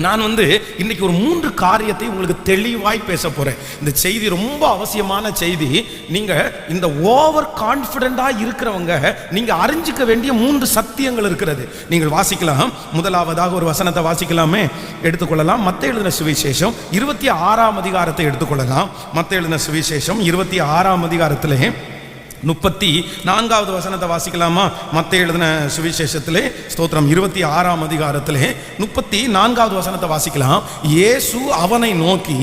நான் இன்னைக்கு ஒரு 3 காரியத்தை உங்களுக்கு தெளிவாய் பேச போறேன். இந்த செய்தி ரொம்ப அவசியமான செய்தி. நீங்க இந்த ஓவர் கான்ஃபிடென்டா இருக்கிறவங்க நீங்க அறிஞ்சிக்க வேண்டிய 3 சத்தியங்கள் இருக்கிறது. நீங்கள் வாசிக்கலாம். முதலாவதாக ஒரு வசனத்தை வாசிக்கலாமே, எடுத்துக்கொள்ளலாம். மத்தேயு எழுதின சுவிசேஷம் 26ஆம் அதிகாரத்தை எடுத்துக்கொள்ளலாம். மத்தேயு எழுதின சுவிசேஷம் 26ஆம் அதிகாரத்திலே 34வது வசனத்தை வாசிக்கலாமா? மத்தேயு எழுதின சுவிசேஷத்திலே ஸ்தோத்திரம் 26ஆம் அதிகாரத்திலே 34வது வசனத்தை வாசிக்கலாம். இயேசு அவனை நோக்கி,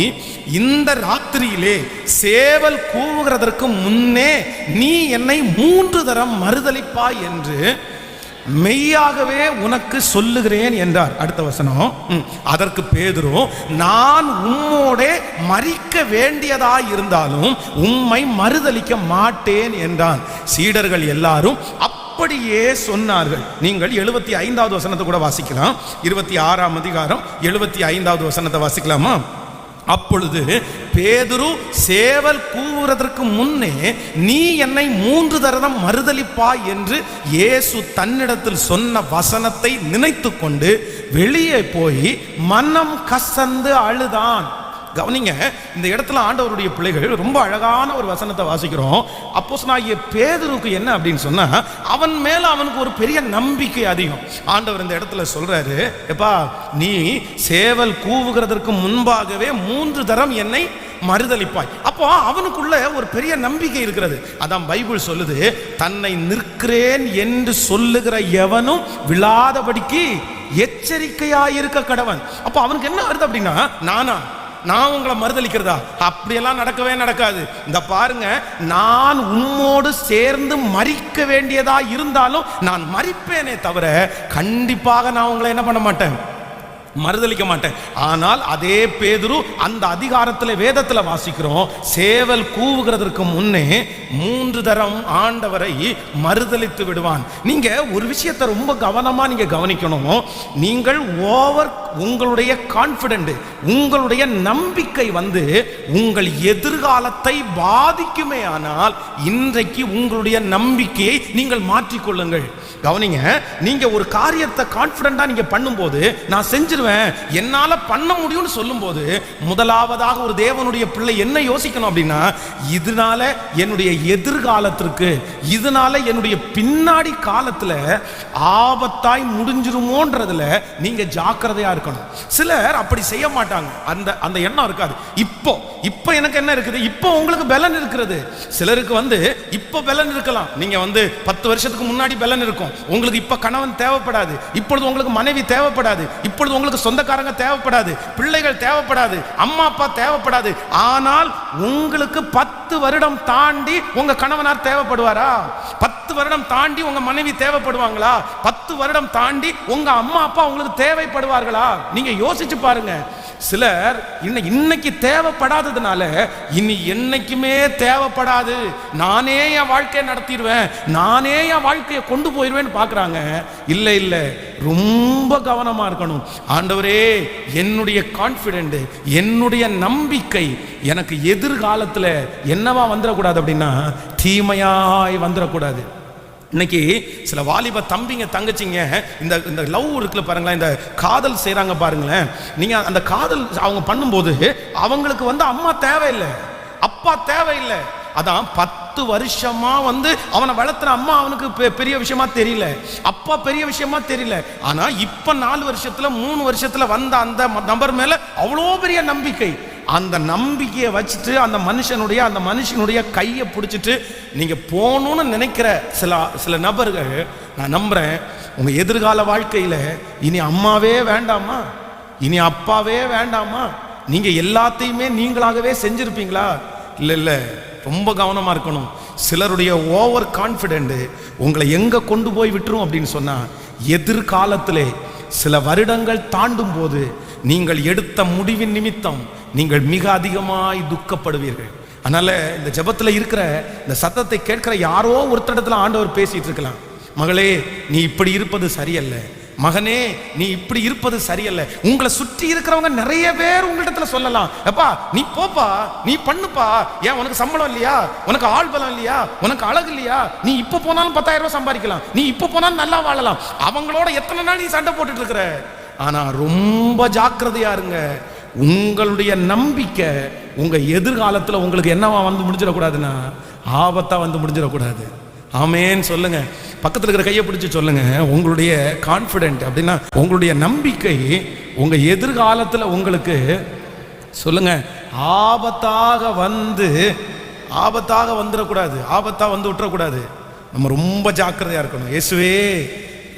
இந்த ராத்திரியிலே சேவல் கூவுகிறதற்கு முன்னே நீ என்னை 3 தரம் மறுதலிப்பாய் என்று மெய்யாகவே உனக்கு சொல்லுகிறேன் என்றார். அடுத்த வசனம், அதற்கு பேதுரு, நான் உம்மோடே மரிக்க வேண்டியதாய் இருந்தாலும் உம்மை மறுதலிக்க மாட்டேன் என்றான். சீடர்கள் எல்லாரும் அப்படியே சொன்னார்கள். நீங்கள் 75வது வசனத்தை கூட வாசிக்கலாம். 26ஆம் அதிகாரம் 75வது வசனத்தை வாசிக்கலாமா? அப்பொழுது பேதுரு, சேவல் கூவுறதற்கு முன்னே நீ என்னை 3 தரம் மறுதலிப்பாய் என்று இயேசு தன்னிடத்தில் சொன்ன வசனத்தை நினைத்து கொண்டு வெளியே போய் மனம் கசந்து அழுதான். கவனிங்க, இந்த இடத்துல ஆண்டவருடைய பிள்ளைகள் ரொம்ப அழகான ஒரு வசனத்தை வாசிக்கிறோம். அப்போஸ்தலனாகிய பேதுருக்கு என்ன அப்படின்னு சொன்னா, அவன் மேல அவனுக்கு ஒரு பெரிய நம்பிக்கை அதிகம். ஆண்டவர் இந்த இடத்துல சொல்றாரு, எப்பா நீ சேவல் கூவுகிறதற்கு முன்பாகவே 3 தரம் என்னை மறுதலிப்பாய். அப்போ அவனுக்குள்ள ஒரு பெரிய நம்பிக்கை இருக்கிறது. அதான் பைபிள் சொல்லுது, தன்னை நிற்கிறேன் என்று சொல்லுகிற எவனும் விழாதபடிக்கு எச்சரிக்கையாயிருக்க கடவன். அப்போ அவனுக்கு என்ன வருது அப்படின்னா, நான் உங்களை மறுதலிக்கிறதா? அப்படியெல்லாம் நடக்கவே நடக்காது. இந்த பாருங்க, நான் உம்மோடு சேர்ந்து மரிக்க வேண்டியதா இருந்தாலும் நான் மரிப்பேனே தவிர கண்டிப்பாக நான் உங்களை என்ன பண்ண மாட்டேன், மறுதலிக்க மாட்டேன். ஆனால் அதே பேதுரு அந்த அதிகாரத்தில் வேதத்தில் வாசிக்கிறோம், சேவல் கூவுகிறதற்கு முன்னே 3 தரம் ஆண்டவரை மறுதலித்து விடுவான். நீங்க ஒரு விஷயத்தை ரொம்ப கவனமா நீங்க கவனிக்கணும். நீங்கள் உங்களுடைய கான்ஃபிடென்ட், உங்களுடைய நம்பிக்கை உங்கள் எதிர்காலத்தை பாதிக்குமே. ஆனால் இன்றைக்கு உங்களுடைய நம்பிக்கையை நீங்கள் மாற்றிக்கொள்ளுங்கள். கவனிங்க, நீங்க ஒரு காரியத்தை கான்ஃபிடென்ட்டா நீங்க பண்ணும்போது, நான் செஞ்சிருவேன், என்னால பண்ண முடியும்னு சொல்லும்போது, முதலாவதாக ஒரு தேவனுடைய பிள்ளை என்ன யோசிக்கணும் அப்படின்னா, இதனால என்னுடைய எதிர்காலத்திற்கு, இதனால என்னுடைய பின்னாடி காலத்துல ஆபத்தாய் முடிஞ்சிருமோன்றதுல நீங்க ஜாக்கிரதையா இருக்கணும். சிலர் அப்படி செய்ய மாட்டாங்க. அந்த எண்ணம் இருக்காது. இப்போ எனக்கு என்ன இருக்குது, இப்போ உங்களுக்கு பலன் இருக்கிறது. சிலருக்கு இப்போ பலன் இருக்கலாம். நீங்க 10 வருஷத்துக்கு முன்னாடி பலன் இருக்கும். உங்களுக்கு இப்ப கணவன் தேவைப்படாது, இப்பொழுது உங்களுக்கு மனைவி தேவைப்படாது, இப்பொழுது உங்களுக்கு சொந்தக்காரங்க தேவைப்படாது, பிள்ளைகள் தேவைப்படாது, அம்மா அப்பா தேவைப்படாது. ஆனால் உங்களுக்கு 10 வருடம் தாண்டி உங்க கணவனார் தேவைப்படுவாரா? 10 வருடம் தாண்டி உங்க மனைவி தேவைப்படுவாங்களா? 10 வருடம் தாண்டி உங்க அம்மா அப்பா உங்களுக்கு தேவைப்படுவார்களா? நீங்க யோசிச்சு பாருங்க. சிலர் இன்னைக்கு தேவைப்படாததுனால இனி என்னைக்குமே தேவைப்படாது, நானே என் வாழ்க்கையை நடத்திடுவேன், நானே என் வாழ்க்கையை கொண்டு போயிடுவேன்னு பார்க்குறாங்க. இல்லை, ரொம்ப கவனமா இருக்கணும். ஆண்டவரே, என்னுடைய கான்ஃபிடென்ட், என்னுடைய நம்பிக்கை எனக்கு எதிர்காலத்தில் என்னவா வந்துடக்கூடாது அப்படின்னா, தீமையாய் வந்துடக்கூடாது. இன்னைக்கு சில வாலிப தம்பிங்க தங்கச்சிங்க இந்த லவ் இருக்குல்ல பாருங்களேன், இந்த காதல் செய்கிறாங்க பாருங்களேன். நீங்கள் அந்த காதல் அவங்க பண்ணும்போது அவங்களுக்கு அம்மா தேவையில்லை, அப்பா தேவையில்லை. அதான் 10 வருஷமா அவனை வளர்த்துற அம்மா அவனுக்கு பெரிய விஷயமா தெரியல, அப்பா பெரிய விஷயமா தெரியல. ஆனா இப்ப 4 வருஷத்துல 3 வருஷத்துல வந்த அந்த நபர் மேல அவ்வளோ பெரிய நம்பிக்கை. அந்த நம்பிக்கையை வச்சுட்டு அந்த மனுஷனுடைய கையை பிடிச்சிட்டு நீங்க போகணும்னு நினைக்கிற சில நபர்கள், நான் நம்புறேன் உங்க எதிர்கால வாழ்க்கையில இனி அம்மாவே வேண்டாமா, இனி அப்பாவே வேண்டாமா, நீங்க எல்லாத்தையுமே நீங்களாகவே செஞ்சிருப்பீங்களா? இல்ல, ரொம்ப கவனமா இருக்கணும். சிலருடைய ஓவர் கான்ஃபிடென்ட் உங்களை எங்க கொண்டு போய் விட்டுரும் அப்படின்னு சொன்னா, எதிர்காலத்திலே சில வருடங்கள் தாண்டும் போது நீங்கள் எடுத்த முடிவின் நிமித்தம் நீங்கள் மிக அதிகமாய் துக்கப்படுவீர்கள். அதனால இந்த ஜெபத்தில் இருக்கிற இந்த சத்தத்தை கேட்கிற யாரோ ஒருத்தடத்துல ஆண்டவர் பேசிட்டு இருக்கலாம். மகளே, நீ இப்படி இருப்பது சரியல்ல, மகனே நீ இப்படி இருப்பது சரியல்ல. உங்களை சுற்றி இருக்கிறவங்க நிறைய பேர் உங்களிடத்துல சொல்லலாம், எப்பா நீ போப்பா, நீ பண்ணுப்பா, ஏன் உனக்கு சம்பளம் இல்லையா, உனக்கு ஆள் பலம் இல்லையா, உனக்கு அழகு இல்லையா, நீ இப்ப போனாலும் 10,000 ரூபாய் சம்பாதிக்கலாம், நீ இப்ப போனாலும் நல்லா வாழலாம். அவங்களோட எத்தனை நாள் நீ சண்டை போட்டுட்டு இருக்கிற? ஆனா ரொம்ப ஜாக்கிரதையா இருங்க. உங்களுடைய நம்பிக்கை உங்க எதிர்காலத்துல உங்களுக்கு என்னவா வந்து முடிஞ்சிடக்கூடாதுன்னா ஆபத்தா வந்து முடிஞ்சிடக்கூடாது. ஆமேன்னு சொல்லுங்க. பக்கத்தில் இருக்கிற கையை பிடிச்சி சொல்லுங்க, உங்களுடைய கான்ஃபிடென்ட் அப்படின்னா உங்களுடைய நம்பிக்கை உங்க எதிர்காலத்துல உங்களுக்கு சொல்லுங்க ஆபத்தாக வந்துடக்கூடாது, ஆபத்தா வந்து விட்டுறக்கூடாது. நம்ம ரொம்ப ஜாக்கிரதையா இருக்கணும். இயேசுவே,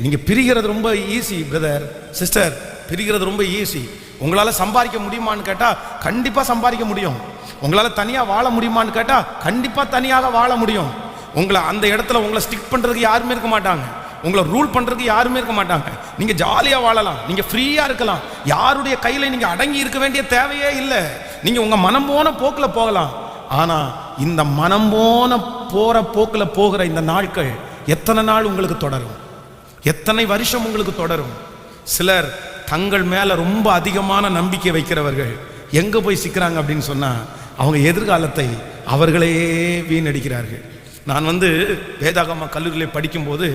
நீங்க பிரிகிறது ரொம்ப ஈஸி பிரதர் சிஸ்டர், பிரிகிறது ரொம்ப ஈஸி. உங்களால சம்பாதிக்க முடியுமான்னு கேட்டா கண்டிப்பா சம்பாதிக்க முடியும். உங்களால தனியா வாழ முடியுமான்னு கேட்டா கண்டிப்பா தனியாக வாழ முடியும். உங்களை அந்த இடத்துல உங்களை ஸ்டிக் பண்றதுக்கு யாருமே இருக்க மாட்டாங்க, உங்களை ரூல் பண்றதுக்கு யாருமே இருக்க மாட்டாங்க. நீங்க ஜாலியா வாழலாம், நீங்க ஃப்ரீயா இருக்கலாம். யாருடைய கையில நீங்க அடங்கி இருக்க வேண்டிய தேவையே இல்லை. நீங்க உங்க மனம் போன போக்குல போகலாம். ஆனா இந்த மனம் போன போற போக்குல போகிற இந்த நாட்கள் எத்தனை நாள் உங்களுக்கு தொடரும், எத்தனை வருஷம் உங்களுக்கு தொடரும்? சிலர் தங்கள் மேல ரொம்ப அதிகமான நம்பிக்கை வைக்கிறவர்கள் எங்க போய் சிக்கிறாங்க அப்படின்னு சொன்னா அவங்க எதிர்காலத்தை அவர்களே வீணடிக்கிறார்கள். நான் வேதாகம கல்லூரியில் படிக்கும்போது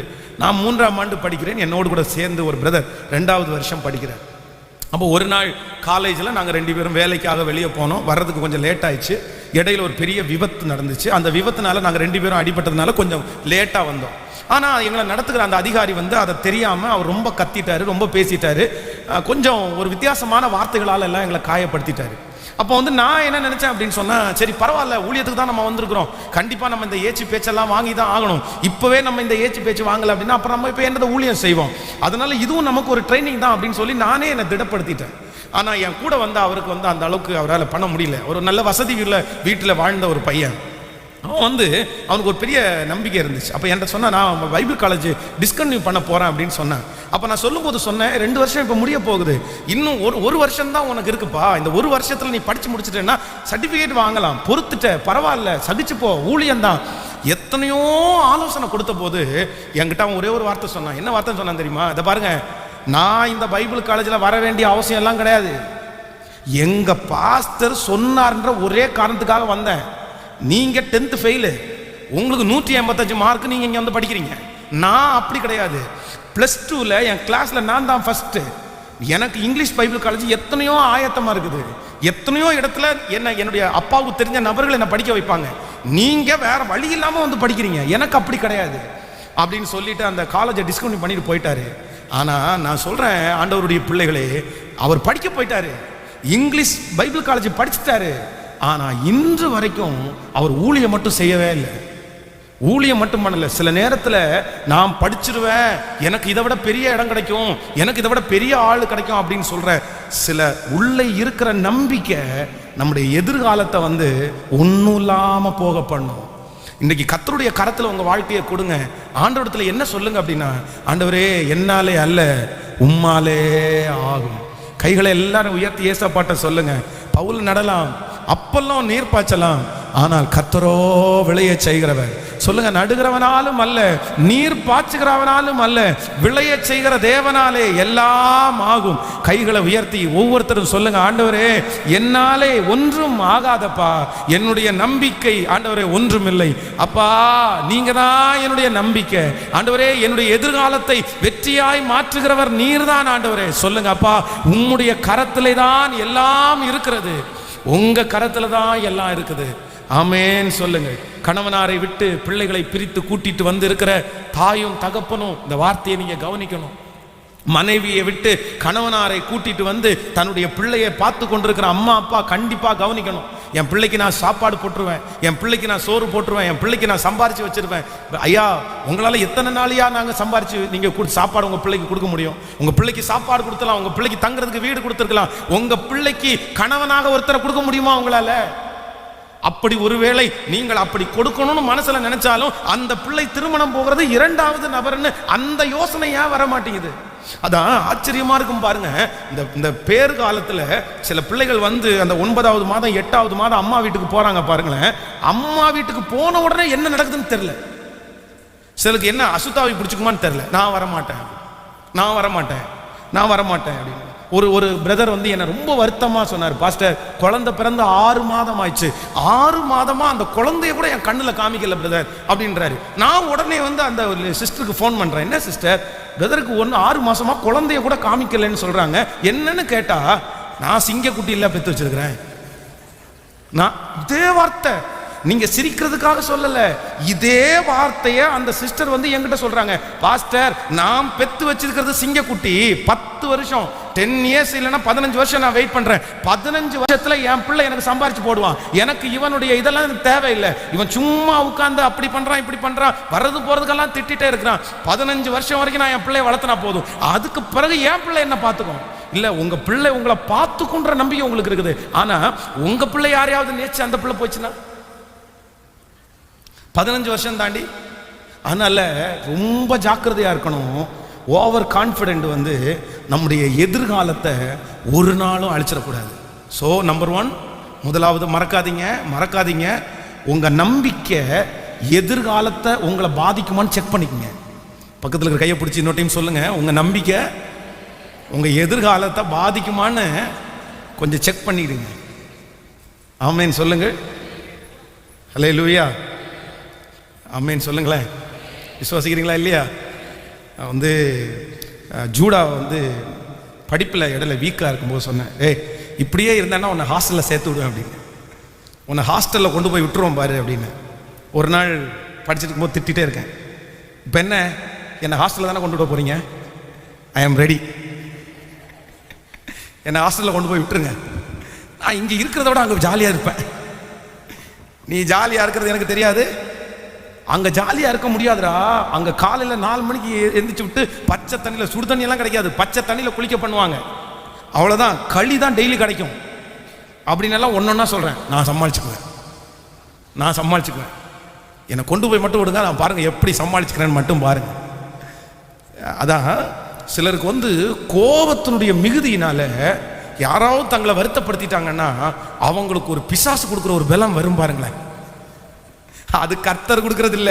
நான் 3ஆம் ஆண்டு படிக்கிறேன். என்னோடு கூட சேர்ந்து ஒரு பிரதர் 2வது வருஷம் படிக்கிறார். அப்போ ஒரு நாள் காலேஜில் நாங்கள் 2 பேரும் வேலைக்காக வெளியே போனோம். வர்றதுக்கு கொஞ்சம் லேட் ஆயிடுச்சு. இடையில ஒரு பெரிய விபத்து நடந்துச்சு. அந்த விபத்துனால நாங்கள் 2 பேரும் அடிபட்டதுனால கொஞ்சம் லேட்டாக வந்தோம். ஆனால் எங்களை நடத்துகிற அந்த அதிகாரி அதை தெரியாமல் அவர் ரொம்ப கத்திட்டாரு, ரொம்ப பேசிட்டாரு. கொஞ்சம் ஒரு வித்தியாசமான வார்த்தைகளால் எல்லாம் எங்களை காயப்படுத்திட்டாரு. அப்போ நான் என்ன நினைச்சேன் அப்படின்னு சொன்னா, சரி பரவாயில்ல, ஊழியத்துக்கு தான் நம்ம வந்திருக்கிறோம், கண்டிப்பா நம்ம இந்த ஏச்சு பேச்செல்லாம் வாங்கி தான் ஆகணும். இப்பவே நம்ம இந்த ஏச்சு பேச்சு வாங்கல அப்படின்னா அப்புறம் நம்ம இப்போ என்னது ஊழியம் செய்வோம், அதனால இதுவும் நமக்கு ஒரு ட்ரைனிங் தான் அப்படின்னு சொல்லி நானே என்னை திடப்படுத்திட்டேன். ஆனா என் கூட அவருக்கு அந்த அளவுக்கு அவரால் பண்ண முடியல. ஒரு நல்ல வசதி வீட்டில் வாழ்ந்த ஒரு பையன். அவன் அவனுக்கு ஒரு பெரிய நம்பிக்கை இருந்துச்சு. அப்போ என்கிட்ட சொன்னா, நான் பைபிள் காலேஜ் டிஸ்கன்டினியூ பண்ண போறேன் அப்படின்னு சொன்னேன். அப்போ நான் சொல்லும்போது சொன்னேன், 2 வருஷம் இப்போ முடிய போகுது, இன்னும் ஒரு வருஷம் தான் உனக்கு இருக்குப்பா. இந்த ஒரு வருஷத்துல நீ படிச்சு முடிச்சுட்டேன்னா சர்டிஃபிகேட் வாங்கலாம், பொறுத்துட்ட, பரவாயில்ல, சகிச்சு போ, ஊழியம் தான். எத்தனையோ ஆலோசனை கொடுத்த போது என்கிட்ட அவன் ஒரே ஒரு வார்த்தை சொன்னான். என்ன வார்த்தை சொன்னான் தெரியுமா? இதை பாருங்க, நான் இந்த பைபிள் காலேஜில் வர வேண்டிய அவசியம் எல்லாம் கிடையாது, எங்க பாஸ்டர் சொன்னார்ன்ற ஒரே காரணத்துக்காக வந்தேன். நீங்க 10th ஃபெயிலு, உங்களுக்கு 185 மார்க், நீங்க இங்க படிக்கிறீங்க. நான் அப்படி கிடையாது. +2ல என் கிளாஸ்ல நான் தான் ஃபர்ஸ்ட். எனக்கு இங்கிலீஷ் பைபிள் காலேஜ் எத்தனையோ ஆயத்தமா இருக்குது, எத்தனையோ இடத்துல என்னுடைய அப்பாவுக்கு தெரிஞ்ச நபர்கள் என்ன படிக்க வைப்பாங்க. நீங்க வேற வழி இல்லாம படிக்கிறீங்க, எனக்கு அப்படி கிடையாது அப்படின்னு சொல்லிட்டு அந்த காலேஜை டிஸ்கன்டினியூ பண்ணிட்டு போயிட்டாரு. ஆனா நான் சொல்றேன், ஆண்டவருடைய பிள்ளைகளே, அவர் படிக்க போயிட்டாரு, இங்கிலீஷ் பைபிள் காலேஜ் படிச்சுட்டாரு. ஆனா இன்று வரைக்கும் அவர் ஊழியம் மட்டும் செய்யவே இல்லை, ஊழியம் மட்டும் பண்ணல. சில நேரத்தில் நான் படிச்சிருவேன், எனக்கு இதை விட பெரிய இடம் கிடைக்கும், எனக்கு இதை விட பெரிய ஆள் கிடைக்கும் அப்படின்னு சொல்ற சில உள்ளே இருக்கிற நம்பிக்கை நம்முடைய எதிர்காலத்தை ஒன்றும் இல்லாம போக பண்ணும். இன்னைக்கு கர்த்தருடைய கரத்துல உங்க வாழ்க்கையை கொடுங்க. ஆண்டவரத்துல என்ன சொல்லுங்க அப்படின்னா, ஆண்டவரே என்னாலே அல்ல உம்மாலே ஆகும். கைகளை எல்லாரும் உயர்த்தி ஏசப்பாட்ட சொல்லுங்க. பவுல் நடலாம், அப்பெல்லாம் நீர் பாய்ச்சலாம், ஆனால் கர்த்தரோ விளைய செய்கிறவர். சொல்லுங்க, நடுகிறவனாலும் அல்ல, நீர் பாய்ச்சுகிறவனாலும் அல்ல, விளைய செய்கிற தேவனாலே எல்லாம் ஆகும். கைகளை உயர்த்தி ஒவ்வொருத்தரும் சொல்லுங்க, ஆண்டவரே என்னாலே ஒன்றும் ஆகாதப்பா, என்னுடைய நம்பிக்கை ஆண்டவரே ஒன்றும் இல்லை அப்பா, நீங்க தான் என்னுடைய நம்பிக்கை. ஆண்டவரே என்னுடைய எதிர்காலத்தை வெற்றியாய் மாற்றுகிறவர் நீர்தான் ஆண்டவரே. சொல்லுங்க, அப்பா உம்முடைய கரத்திலே தான் எல்லாம் இருக்கிறது, உங்க கரத்துல தான் எல்லாம் இருக்குது. ஆமேன் சொல்லுங்க. கணவனாரை விட்டு பிள்ளைகளை பிரித்து கூட்டிட்டு இருக்கிற தாயும் தகப்பனும் இந்த வார்த்தையை நீங்க கவனிக்கணும். மனைவியை விட்டு கணவனாரை கூட்டிட்டு தன்னுடைய பிள்ளையை பார்த்து கொண்டிருக்கிற அம்மா அப்பா கண்டிப்பா கவனிக்கணும். என் பிள்ளைக்கு நான் சாப்பாடு போட்டுருவேன், என் பிள்ளைக்கு நான் சோறு போட்டுருவேன், என் பிள்ளைக்கு நான் சம்பாரிச்சு வச்சிருவேன். ஐயா, உங்களால எத்தனை நாளையா நாங்க சம்பாரிச்சு நீங்க சாப்பாடு உங்க பிள்ளைக்கு கொடுக்க முடியும்? உங்க பிள்ளைக்கு சாப்பாடு கொடுத்தலாம், உங்க பிள்ளைக்கு தங்குறதுக்கு வீடு கொடுத்துருக்கலாம், உங்க பிள்ளைக்கு கணவனாக ஒருத்தரை கொடுக்க முடியுமா உங்களால? அப்படி ஒருவேளை நீங்கள் அப்படி கொடுக்கணும்னு மனசுல நினைச்சாலும் அந்த பிள்ளை திருமணம் போகிறது 2வது நபர்னு அந்த யோசனை ஏன் வர மாட்டேங்குது? அதான் ஆச்சரியமா இருக்கும் பாருங்க. இந்த பேர் காலத்துல சில பிள்ளைகள் அந்த 9வது மாதம் 8வது மாதம் அம்மா வீட்டுக்கு போறாங்க பாருங்களேன். அம்மா வீட்டுக்கு போன உடனே என்ன நடக்குதுன்னு தெரியல. சிலருக்கு என்ன அசுத்தாவி பிடிச்சுக்குமான்னு தெரியல. நான் வரமாட்டேன், நான் வரமாட்டேன், நான் வரமாட்டேன் அப்படின்னு ஒரு பிரதர் வந்து என்ன ரொம்ப வருத்தமாக சொன்னார், பாஸ்டர் குழந்தை பிறந்து 6 மாதம் ஆயிடுச்சு, 6 மாதமா அந்த குழந்தைய கூட என் கண்ணில் காமிக்கல பிரதர் அப்படின்றாரு. நான் உடனே வந்து அந்த சிஸ்டருக்கு ஃபோன் பண்ணுறேன், என்ன சிஸ்டர் பிரதருக்கு 6 மாசமா குழந்தைய கூட காமிக்கலன்னு சொல்கிறாங்க, என்னன்னு கேட்டால் நான் சிங்கக்குட்டி இல்லை பெற்று வச்சிருக்கிறேன். நான் இதே வார்த்தை நீங்க சிரிக்கிறதுக்காக சொல்லல, இதே வார்த்தையை அந்த சிஸ்டர் வந்து என்கிட்ட சொல்றாங்க, பாஸ்டர் நான் பெத்து வச்சிருக்கிறது சிங்கக்குட்டி, 10 வருஷம் 10 இயர்ஸ் இல்லைன்னா 15 வருஷம் நான் வெயிட் பண்றேன், 15 வருஷத்துல என் பிள்ளை எனக்கு சம்பாரிச்சு போடுவான், எனக்கு இவனுடைய இதெல்லாம் எனக்கு தேவையில்லை, இவன் சும்மா உட்கார்ந்து அப்படி பண்றான் இப்படி பண்றான் வர்றது போறதுக்கெல்லாம் திட்டிட்டே இருக்கிறான், 15 வருஷம் வரைக்கும் நான் என் பிள்ளைய வளர்த்தனா போதும், அதுக்கு பிறகு என் பிள்ளை என்ன பார்த்துக்கும். இல்ல உங்க பிள்ளை உங்களை பார்த்துக்குன்ற நம்பிக்கை உங்களுக்கு இருக்குது, ஆனா உங்க பிள்ளை யாரையாவது நேச்சு அந்த பிள்ளை போச்சுன்னா 15 வருஷம் தாண்டி. அதனால ரொம்ப ஜாக்கிரதையா இருக்கணும். ஓவர் கான்ஃபிடென்ட் வந்து நம்முடைய எதிர்காலத்தை ஒரு நாளும் அழிச்சிடக்கூடாது. ஸோ நம்பர் 1, முதலாவது மறக்காதீங்க உங்க நம்பிக்கை எதிர்காலத்தை உங்களை பாதிக்குமான்னு செக் பண்ணிக்கங்க. பக்கத்தில் இருக்கிற கையை பிடிச்சி இன்னொரு டைம் சொல்லுங்க, உங்க நம்பிக்கை உங்க எதிர்காலத்தை பாதிக்குமான்னு கொஞ்சம் செக் பண்ணிடுங்க. ஆமேன் சொல்லுங்க. ஹல்லேலூயா. ஆமேன் சொல்லுங்களேன். விசுவாசிக்கிறீங்களா இல்லையா? வந்து ஜூடா வந்து படிப்பில் இடையில வீக்காக இருக்கும்போது சொன்னேன், இப்படியே இருந்தான்னா உன்னை ஹாஸ்டலில் சேர்த்து விடுவேன் அப்படின்னு, உன்னை ஹாஸ்டலில் கொண்டு போய் விட்டுருவோம் பாரு அப்படின்னு. ஒரு நாள் படிச்சுட்டு இருக்கும்போது திட்டிகிட்டே இருக்கேன், இப்போ என்னை ஹாஸ்டலில் தானே கொண்டு விட போகிறீங்க, ஐ ஆம் ரெடி, என்னை ஹாஸ்டலில் கொண்டு போய் விட்டுருங்க, நான் இங்கே இருக்கிறத விட அங்கே ஜாலியாக இருப்பேன். நீ ஜாலியாக இருக்கிறது எனக்கு தெரியாது, அங்கே ஜாலியாக இருக்க முடியாதுடா. அங்கே காலையில் 4 மணிக்கு எந்திரிச்சு விட்டு பச்சை தண்ணியில், சுடு தண்ணியெல்லாம் கிடைக்காது, பச்சை தண்ணியில் குளிக்க பண்ணுவாங்க, அவ்வளோதான், களி தான் டெய்லி கிடைக்கும் அப்படின்னெல்லாம் ஒன்றொன்னா சொல்கிறேன். நான் சமாளிச்சுக்குவேன், என்னை கொண்டு போய் மட்டும் விடுங்க, நான் பாருங்கள் எப்படி சமாளிச்சுக்கிறேன்னு மட்டும் பாருங்கள். அதான் சிலருக்கு வந்து கோபத்தினுடைய மிகுதியினால யாராவது தங்களை வருத்தப்படுத்திட்டாங்கன்னா அவங்களுக்கு ஒரு பிசாசு கொடுக்குற ஒரு பலம் வரும் பாருங்களேன். அது கர்த்தர் கொடுக்கறது இல்ல.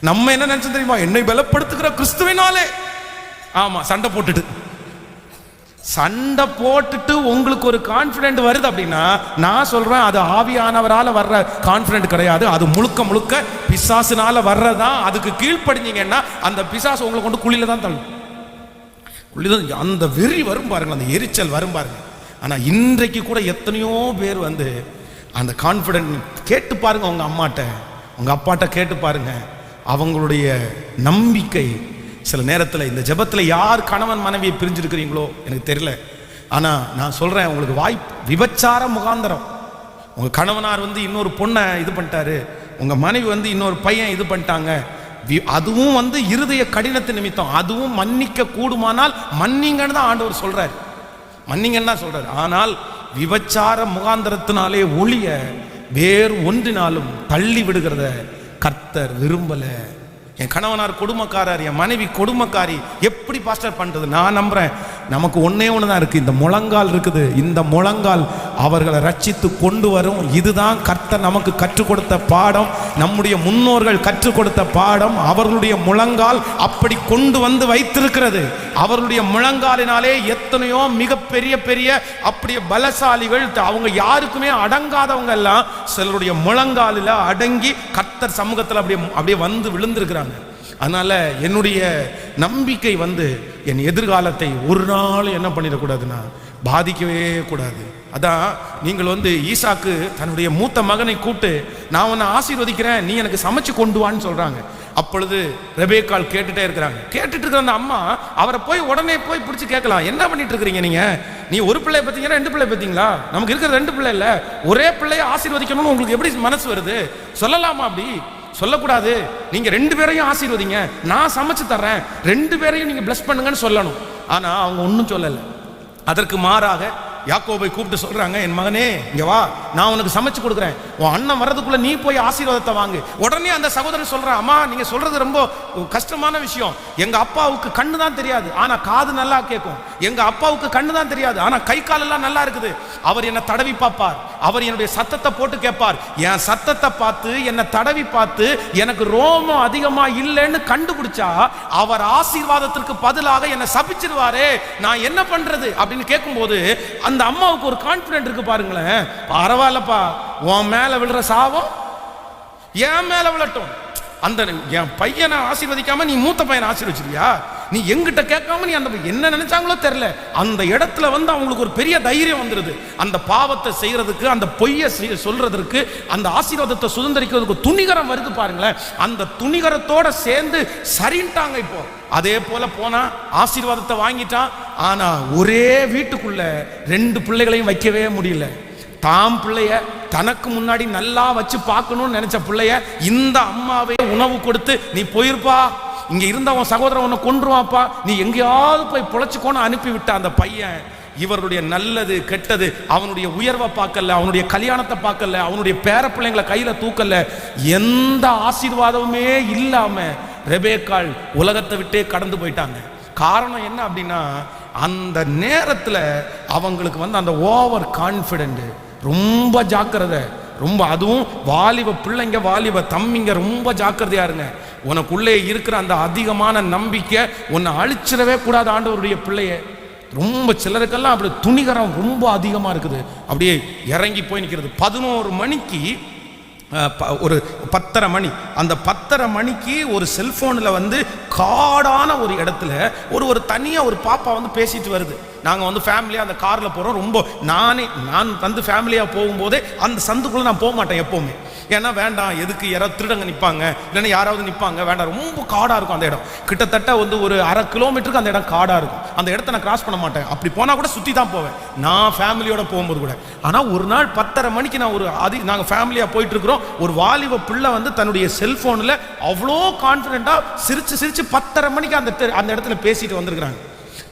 நம்ம என்ன நினைச்சு தெரியுமா, என்னை பலப்படுத்துகிற கிறிஸ்துவினாலே. ஆமா, சண்டை போட்டுட்டு உங்களுக்கு ஒரு கான்பிடென்ட் வருது அப்படின்னா நான் சொல்றேன், அது ஆவியானவரால வர்ற கான்பிடென்ட் கிடையாது, அது முழுக்க பிசாசுனால வர்றதான். அதுக்கு கீழ்ப்படிஞ்சீங்கன்னா அந்த பிசாசு உங்களை கொண்டு குழியில தான் தள்ளும். அந்த வெறி வரும் பாருங்க, அந்த எரிச்சல் வரும் பாருங்க. ஆனா இன்றைக்கு கூட எத்தனையோ பேர் வந்து அந்த கான்ஃபிடென்ட் கேட்டு பாருங்க, உங்க அப்பாட்ட கேட்டு பாருங்க, அவங்களுடைய நம்பிக்கை. சில நேரத்தில் இந்த ஜெபத்தில் யார் கணவன் மனைவியை பிரிஞ்சிருக்கிறீங்களோ எனக்கு தெரியல, ஆனா நான் சொல்றேன், உங்களுக்கு விபச்சார முகாந்தரம், உங்க கணவனார் வந்து இன்னொரு பொண்ணை இது பண்ணிட்டாரு, உங்க மனைவி வந்து இன்னொரு பையன் இது பண்ணிட்டாங்க, அதுவும் வந்து இருதய கடினத்து நிமித்தம், அதுவும் மன்னிக்க கூடுமானால் மன்னிங்கன்னு தான் ஆண்டவர் சொல்றாரு, மன்னிங்கன்னு தான் சொல்றாரு. ஆனால் விபச்சார முகாந்தரத்தினாலே ஒளிய வேறு ஒன்றினாலும் தள்ளி விடுகிறத கர்த்தர் விரும்பல. என் கணவனார் கொடுமைக்காரர், என் மனைவி கொடுமைக்காரி, எப்படி பாஸ்டர் பண்றது? நான் நம்புறேன், நமக்கு ஒன்னே ஒண்ணுதான் இருக்கு, இந்த முழங்கால் இருக்குது, இந்த முழங்கால் அவர்களை ரட்சித்து கொண்டு வரும். இதுதான் கர்த்தர் நமக்கு கற்றுக் கொடுத்த பாடம், நம்முடைய முன்னோர்கள் கற்றுக் கொடுத்த பாடம். அவர்களுடைய முழங்கால் அப்படி கொண்டு வந்து வைத்திருக்கிறது. அவர்களுடைய முழங்காலினாலே எத்தனையோ மிகப்பெரிய அப்படியே பலசாலிகள், அவங்க யாருக்குமே அடங்காதவங்க எல்லாம் சிலருடைய முழங்காலில் அடங்கி கர்த்தர் சமூகத்தில் அப்படியே வந்து விழுந்திருக்கிறாங்க. அதனால என்னுடைய நம்பிக்கை வந்து என் எதிர்காலத்தை ஒரு நாள் என்ன பண்ணிடக்கூடாதுன்னா பாதிக்கவே கூடாது. அதான் நீங்கள் வந்து ஈசாக்கு தன்னுடைய மூத்த மகனை கூப்பிட்டு, நான் உன்னை ஆசீர்வதிக்கிறேன், நீ எனக்கு சமைச்சு கொண்டு வான்னு சொல்றாங்க. அப்பொழுது ரெபேக்காள் கேட்டுட்டே இருக்கிறாங்க. கேட்டுட்டு இருக்கிற அந்த அம்மா அவரை உடனே போய் பிடிச்சி கேட்கலாம், என்ன பண்ணிட்டு இருக்கிறீங்க நீ ஒரு பிள்ளைய பத்தீங்கன்னா 2 பிள்ளை பத்தீங்களா? நமக்கு இருக்கிற 2 பிள்ளை இல்ல, ஒரே பிள்ளைய ஆசீர்வதிக்கணும்னு உங்களுக்கு எப்படி மனசு வருது? சொல்லலாமா? அப்படி சொல்லக்கூடாது. நீங்க 2 பேரையும் ஆசீர்வதிங்க, நான் சமைச்சு தர்றேன், 2 பேரையும் நீங்க பிளஸ் பண்ணுங்கன்னு சொல்லணும். ஆனா அவங்க ஒன்றும் சொல்லல. அதற்கு மாறாக யாக்கோபை கூப்பிட்டு சொல்றாங்க, என் மகனே இங்க வா, நான் உனக்கு சமைச்சு கொடுக்குறேன், உன் அண்ணன் வர்றதுக்குள்ள நீ போய் ஆசீர்வாதத்தை வாங்கு. உடனே அந்த சகோதரன் சொல்றான், அம்மா நீங்க சொல்றது ரொம்ப கஷ்டமான விஷயம், எங்க அப்பாவுக்கு கண்ணு தான் தெரியாது ஆனா காது நல்லா கேட்கும், எங்க அப்பாவுக்கு கண்ணு தான் தெரியாது ஆனா கை கால் எல்லாம் நல்லா இருக்குது, அவர் என்ன தடவி பார்ப்பார், அவர் என்னுடைய சத்தத்தை போட்டு கேட்பார். என் சத்தத்தை பார்த்து என்னை தடவி பார்த்து எனக்கு ரோமம் அதிகமா இல்லைன்னு கண்டுபிடிச்சா அவர் ஆசீர்வாதத்திற்கு பதிலாக என்னை சபிச்சிருவாரே, நான் என்ன பண்றது அப்படின்னு கேட்கும்போது அந்த அம்மாவுக்கு ஒரு கான்பிடென்ட் இருக்கு பாருங்களேன். பரவாயில்லப்பா, உன் மேல விழுற சாபம் என் மேல விழட்டும். அந்த என் பையனை ஆசீர்வதிக்காம நீ மூத்த பையனை ஆசீர்வச்சிருவியா? நீ எங்கிட்ட கேட்காம நீ அந்த என்ன நினைச்சாங்களோ தெரியல, அந்த இடத்துல அவங்களுக்கு ஒரு பெரிய தைரியம் வந்துருது. அந்த பாவத்தை செய்யறதுக்கு, அந்த பொய்யை சொல்றதுக்கு, அந்த ஆசீர்வாதத்தை சுதந்திரிக்கிறதுக்கு துணிகரம் வருது பாருங்களேன். அந்த துணிகரத்தோட சேர்ந்து சரின்ட்டாங்க. இப்போ அதே போல போனா ஆசீர்வாதத்தை வாங்கிட்டான். ஆனா ஒரே வீட்டுக்குள்ள 2 பிள்ளைகளையும் வைக்கவே முடியல. தாம் பிள்ளைய தனக்கு முன்னாடி நல்லா வச்சு பார்க்கணும்னு நினைச்ச பிள்ளைய இந்த அம்மாவே உணவு கொடுத்து நீ போயிருப்பா, இங்க இருந்த உன் சகோதரன் உன்னை கொன்றுவாப்பா, நீ எங்கேயாவது போய் பொழைச்சுக்கோன்னு அனுப்பிவிட்ட அந்த பையன் இவருடைய நல்லது கெட்டது, அவனுடைய உயர்வை பார்க்கல, அவனுடைய கல்யாணத்தை பார்க்கல, அவனுடைய பேர பிள்ளைங்களை கையில தூக்கல, எந்த ஆசீர்வாதமுமே இல்லாம ரெபேக்காள் உலகத்தை விட்டே கடந்து போயிட்டாங்க. காரணம் என்ன அப்படின்னா, அந்த நேரத்துல அவங்களுக்கு அந்த ஓவர் கான்பிடென்ட், ரொம்ப ஜாக்கிரதை, ரொம்ப அதுவும் வாலிப பிள்ளைங்க, வாலிப தம்பிங்க ரொம்ப ஜாக்கிரதையா இருங்க. உனக்குள்ளே இருக்கிற அந்த அதிகமான நம்பிக்கை உன்னை அழிச்சிடவே கூடாது ஆண்டவருடைய பிள்ளைய. ரொம்ப சிலருக்கெல்லாம் அப்படி துணிகரம் ரொம்ப அதிகமா இருக்குது, அப்படியே இறங்கி போய் நிற்கிறது. 11 மணிக்கு ஒரு 10:30 மணி, அந்த 10:30 மணிக்கு ஒரு செல்போனில் காடான ஒரு இடத்துல ஒரு தனியாக ஒரு பாப்பா பேசிட்டு வருது. நாங்கள் ஃபேமிலியாக அந்த காரில் போகிறோம். ரொம்ப நான் ஃபேமிலியாக போகும்போதே அந்த சந்துக்குள்ளே நான் போக மாட்டேன் எப்போவுமே. ஏன்னா வேண்டாம், எதுக்கு யாராவது திருடங்க நிற்பாங்க, இல்லைன்னா யாராவது நிற்பாங்க, வேண்டாம். ரொம்ப காடாக இருக்கும் அந்த இடம். கிட்டத்தட்ட ஒரு 1/2 கிலோமீட்டருக்கு அந்த இடம் காடாக இருக்கும். அந்த இடத்த நான் கிராஸ் பண்ண மாட்டேன். அப்படி போனால் கூட சுற்றி தான் போவேன் நான் ஃபேமிலியோட போகும்போது கூட. ஆனால் ஒரு நாள் 10:30 மணிக்கு நாங்கள் ஃபேமிலியாக போயிட்டு இருக்கிறோம். ஒரு வாலிப பிள்ளை தன்னுடைய செல்போனில் அவ்வளோ கான்ஃபிடென்ட்டாக சிரிச்சு 10:30 மணிக்கு அந்த இடத்துல பேசிட்டு வந்திருக்கிறாங்க.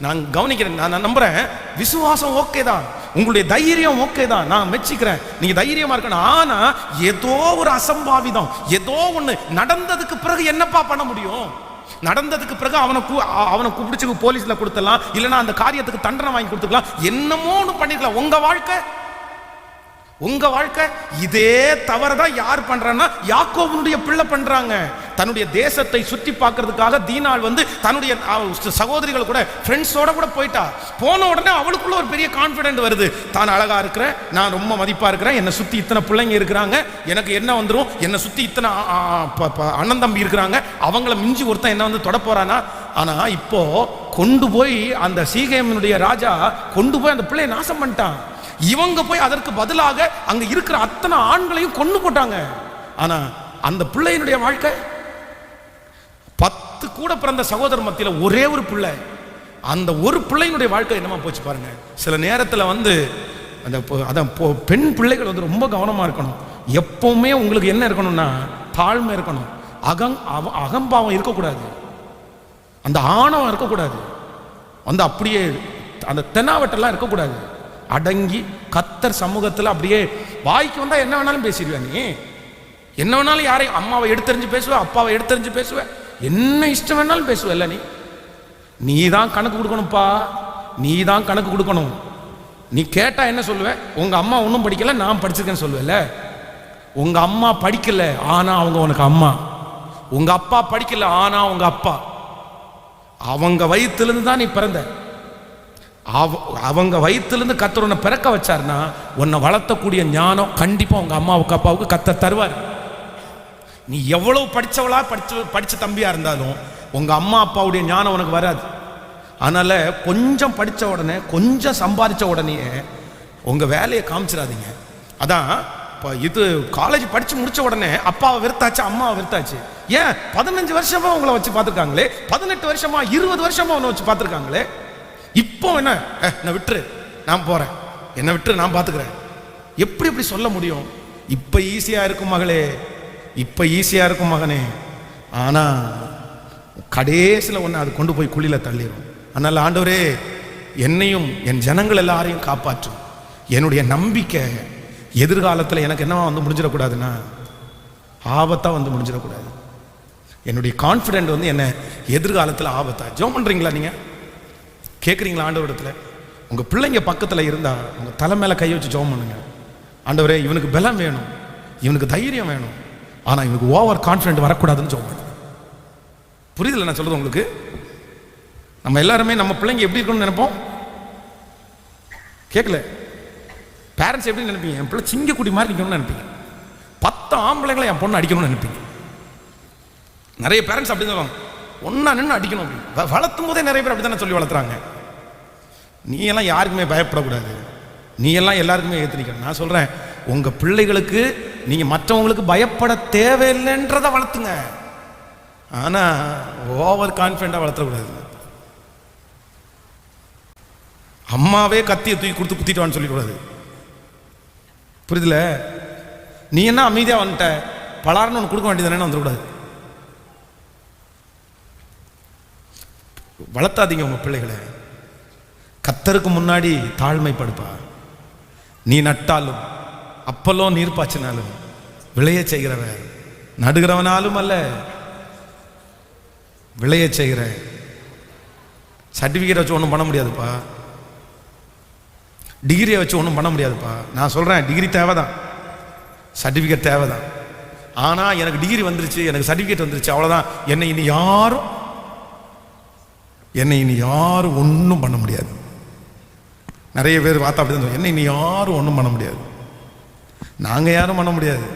நான் கவனிக்கிறேன், நான் நம்புறேன், விசுவாசம் ஓகே தான், உங்களுடைய தைரியம் ஓகே தான், நான் மெச்சிக்கிறேன், நீங்க தைரியமா இருக்கணும். ஆனா ஏதோ ஒரு அசம்பாவிதம், ஏதோ ஒண்ணு நடந்ததுக்கு பிறகு என்னப்பா பண்ண முடியும்? நடந்ததுக்கு பிறகு அவனை கூப்பிடுச்சு போலீஸ்ல கொடுத்துடலாம், இல்லைன்னா அந்த காரியத்துக்கு தண்டனை வாங்கி கொடுத்துக்கலாம், என்னமோ ஒன்று பண்ணிருக்கலாம். உங்க வாழ்க்கை இதே தவறுதான் யார் பண்றான்னா யாக்கோபுடைய பிள்ளை பண்றாங்க. தன்னுடைய தேசத்தை சுற்றி பார்க்கறதுக்காக தீனாள் தன்னுடைய சகோதரிகள் கூட ஃப்ரெண்ட்ஸோட கூட போயிட்டா. போன உடனே அவளுக்குள்ள ஒரு பெரிய கான்ஃபிடென்ட் வருது, தான் அழகா இருக்கிறேன், நான் ரொம்ப மதிப்பா இருக்கிறேன், என்னை சுத்தி இத்தனை பிள்ளைங்க இருக்கிறாங்க, எனக்கு என்ன வந்துடும், என்னை சுத்தி இத்தனை அண்ணன் தம்பி இருக்கிறாங்க, அவங்கள மிஞ்சி ஒருத்தன் என்ன தொட போறானா. ஆனா இப்போ கொண்டு போய் அந்த சீகேமினுடைய ராஜா கொண்டு போய் அந்த பிள்ளையை நாசம் பண்ணிட்டான். இவங்க போய் அதற்கு பதிலாக அங்க இருக்கிற அத்தனை ஆண்களையும் கொண்டு போட்டாங்க. ஆனா அந்த பிள்ளையினுடைய வாழ்க்கை, 10 கூட பிறந்த சகோதரர் மத்தியில ஒரே ஒரு பிள்ளை, அந்த ஒரு பிள்ளையினுடைய வாழ்க்கை என்னமா போச்சு பாருங்க. சில நேரத்தில் அந்த பெண் பிள்ளைகள் ரொம்ப கவனமா இருக்கணும். எப்பவுமே உங்களுக்கு என்ன இருக்கணும்னா தாழ்மை இருக்கணும், அகம்பாவம் இருக்கக்கூடாது, அந்த ஆணவம் இருக்கக்கூடாது, அப்படியே அந்த தென்னாவட்டெல்லாம் இருக்கக்கூடாது. அடங்கி கர்த்தர் சமூகத்தில் அப்படியே வாய்க்கு வந்தா என்ன வேணாலும் பேசிடுவேன். நீ என்ன வேணாலும் யாரையும் அம்மாவை எடுத்தறிஞ்சு பேசுவேன், அப்பாவை எடுத்தறிஞ்சு பேசுவேன், என்ன இஷ்டம் வேணாலும் பேசுவேல்ல. நீ தான் கணக்கு கொடுக்கணும்ப்பா, நீ தான் கணக்கு கொடுக்கணும். நீ கேட்டா என்ன சொல்லுவேன்? உங்க அம்மா ஒன்றும் படிக்கல, நான் படிச்சிருக்கேன்னு சொல்லுவேல்ல. உங்க அம்மா படிக்கல, ஆனா அவங்க உனக்கு அம்மா. உங்க அப்பா படிக்கல, ஆனா உங்க அப்பா. அவங்க வயிற்றிலிருந்து தான் நீ பிறந்த. அவங்க வயிற்றிலிருந்து கர்த்தர் உன்னை பிறக்க வச்சாருன்னா உன்னை வளர்த்தக்கூடிய ஞானம் கண்டிப்பா உங்க அம்மாவுக்கு அப்பாவுக்கு கர்த்தர் தருவார். நீ எவ்வளவு படிச்சவளா படிச்ச தம்பியா இருந்தாலும் உங்க அம்மா அப்பாவுடைய ஞானம் உனக்கு வராது. அதனால கொஞ்சம் படிச்ச உடனே, கொஞ்சம் சம்பாதிச்ச உடனே உங்க வேலையை காமிச்சிடாதீங்க. அதான் இப்போ இது காலேஜ் படிச்சு முடிச்ச உடனே அப்பாவை வெறுத்தாச்சு, அம்மாவை வெறுத்தாச்சு. ஏன் 15 வருஷமா உங்களை வச்சு பார்த்துருக்காங்களே, 18 வருஷமா 20 வருஷமா உன்னை வச்சு பார்த்துருக்காங்களே. இப்போ என்ன நான் விட்டுரு, நான் போறேன், என்னை விட்டுரு, நான் பார்த்துக்கிறேன். எப்படி சொல்ல முடியும்? இப்ப ஈஸியா இருக்கும் மகளே, இப்ப ஈஸியா இருக்கும் மகனே, ஆனா கடைசியில் ஒன்று அது கொண்டு போய் குழியில தள்ளிடும். அதனால ஆண்டவரே என்னையும் என் ஜனங்கள் எல்லாரையும் காப்பாற்றும். என்னுடைய நம்பிக்கை எதிர்காலத்தில் எனக்கு என்னவா முடிஞ்சிடக்கூடாதுன்னா ஆபத்தா முடிஞ்சிடக்கூடாது. என்னுடைய கான்ஃபிடென்ட் என்ன எதிர்காலத்தில் ஆபத்தா. ஜெபம் பண்றீங்களா? நீங்க கேட்குறீங்களா ஆண்டவரிடத்துல? உங்க பிள்ளைங்க பக்கத்தில் இருந்தா உங்க தலை மேல கை வச்சு ஜெபம் பண்ணுங்க. ஆண்டவரே இவனுக்கு பலம் வேணும், இவனுக்கு தைரியம் வேணும், ஆனால் இவனுக்கு ஓவர் கான்ஃபிடென்ட் வரக்கூடாதுன்னு சொல்லுவேன். புரியுதில்ல நான் சொல்றது உங்களுக்கு? நம்ம எல்லாருமே நம்ம பிள்ளைங்க எப்படி இருக்கணும்னு நினைப்போம். கேட்கல? பேரண்ட்ஸ் எப்படி நினைப்பீங்க? என் பிள்ளை சிங்கக்குட்டி மாதிரி நிற்கணும்னு நினைப்பீங்க. 10 ஆம்பளைங்களை என் பொண்ணு அடிக்கணும்னு நினைப்பீங்க. நிறைய பேரண்ட்ஸ் அப்படி சொல்லுவாங்க, ஒன்னா நின்று அடிக்கணும் அப்படின்னு. வளர்த்தும் போதே நிறைய பேர் அப்படி தானே சொல்லி வளர்த்துறாங்க. நீ எல்லாம் யாருக்குமே பயப்படக்கூடாது, நீ எல்லாம் எல்லாருக்குமே ஏற்றிக்கணும். நான் சொல்றேன், உங்க பிள்ளைகளுக்கு நீங்க மற்றவங்களுக்கு பயப்பட தேவையில்லைன்றதை வளர்த்துங்க. ஆனா ஓவர் கான்ஃபிடென்ட்டா வளர்த்தக்கூடாது. அம்மாவே கத்தியை தூக்கி கொடுத்து குத்திட்டு சொல்லிக்கூடாது. புரியுதுல? நீ என்ன அமைதியா வந்துட்ட, பலார்னு ஒன்று கொடுக்க வேண்டியதானே வந்துடக்கூடாது. வளர்த்தாதீங்க உங்க பிள்ளைகளை. கத்தருக்கு முன்னாடி தாழ்மைப்படுப்பா. நீ நட்டாலும் அப்பலோ நீர் பாய்ச்சினாலும் விளைய செய்கிறவன், நடுகிறவனாலும் அல்ல விளைய செய்கிற. சர்டிஃபிகேட் வச்சு ஒன்றும் பண்ண முடியாதுப்பா, டிகிரியை வச்சு ஒன்றும் பண்ண முடியாதுப்பா. நான் சொல்கிறேன், டிகிரி தேவைதான், சர்டிஃபிகேட் தேவைதான். ஆனால் எனக்கு டிகிரி வந்துருச்சு, எனக்கு சர்டிஃபிகேட் வந்துருச்சு, அவ்வளோதான். என்னை இனி யாரும் ஒன்றும் பண்ண முடியாது. நிறைய பேர் பார்த்தா அப்படி தான், என்னை இனி யாரும் ஒன்றும் பண்ண முடியாது. நாங்கள் யாரும் பண்ண முடியாது.